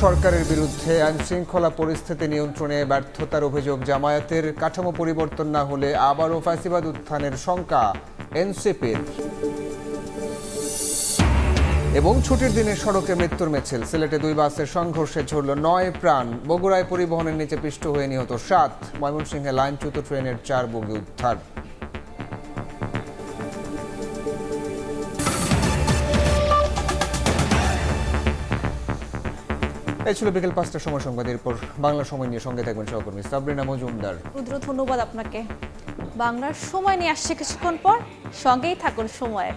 সরকারের বিরুদ্ধে আইনশৃঙ্খলা পরিস্থিতি নিয়ন্ত্রণে ব্যর্থতার অভিযোগ জামায়াতের। কাঠামো পরিবর্তন না হলে আবারও ফ্যাসিবাদ উত্থানের শঙ্কা এনসিপির। এবং ছুটির দিনে সড়কে মৃত্যুর মিছিল। সিলেটে 2 বাসের সংঘর্ষে ঝরল 9 প্রাণ। বগুড়ায় পরিবহনের নিচে পিষ্ট হয়ে নিহত 7। ময়মনসিংহে লাইনচ্যুত ট্রেনের 4 বগি উদ্ধার। এই ছিল বিকেল 5টার সময় সংবাদ। এরপর বাংলা সময় নিয়ে সঙ্গে থাকবেন সহকর্মী সাবরিনা মজুমদার। ধন্যবাদ আপনাকে। বাংলার সময় নিয়ে আসছে কিছুক্ষণ পর, সঙ্গেই থাকুন সময়ের।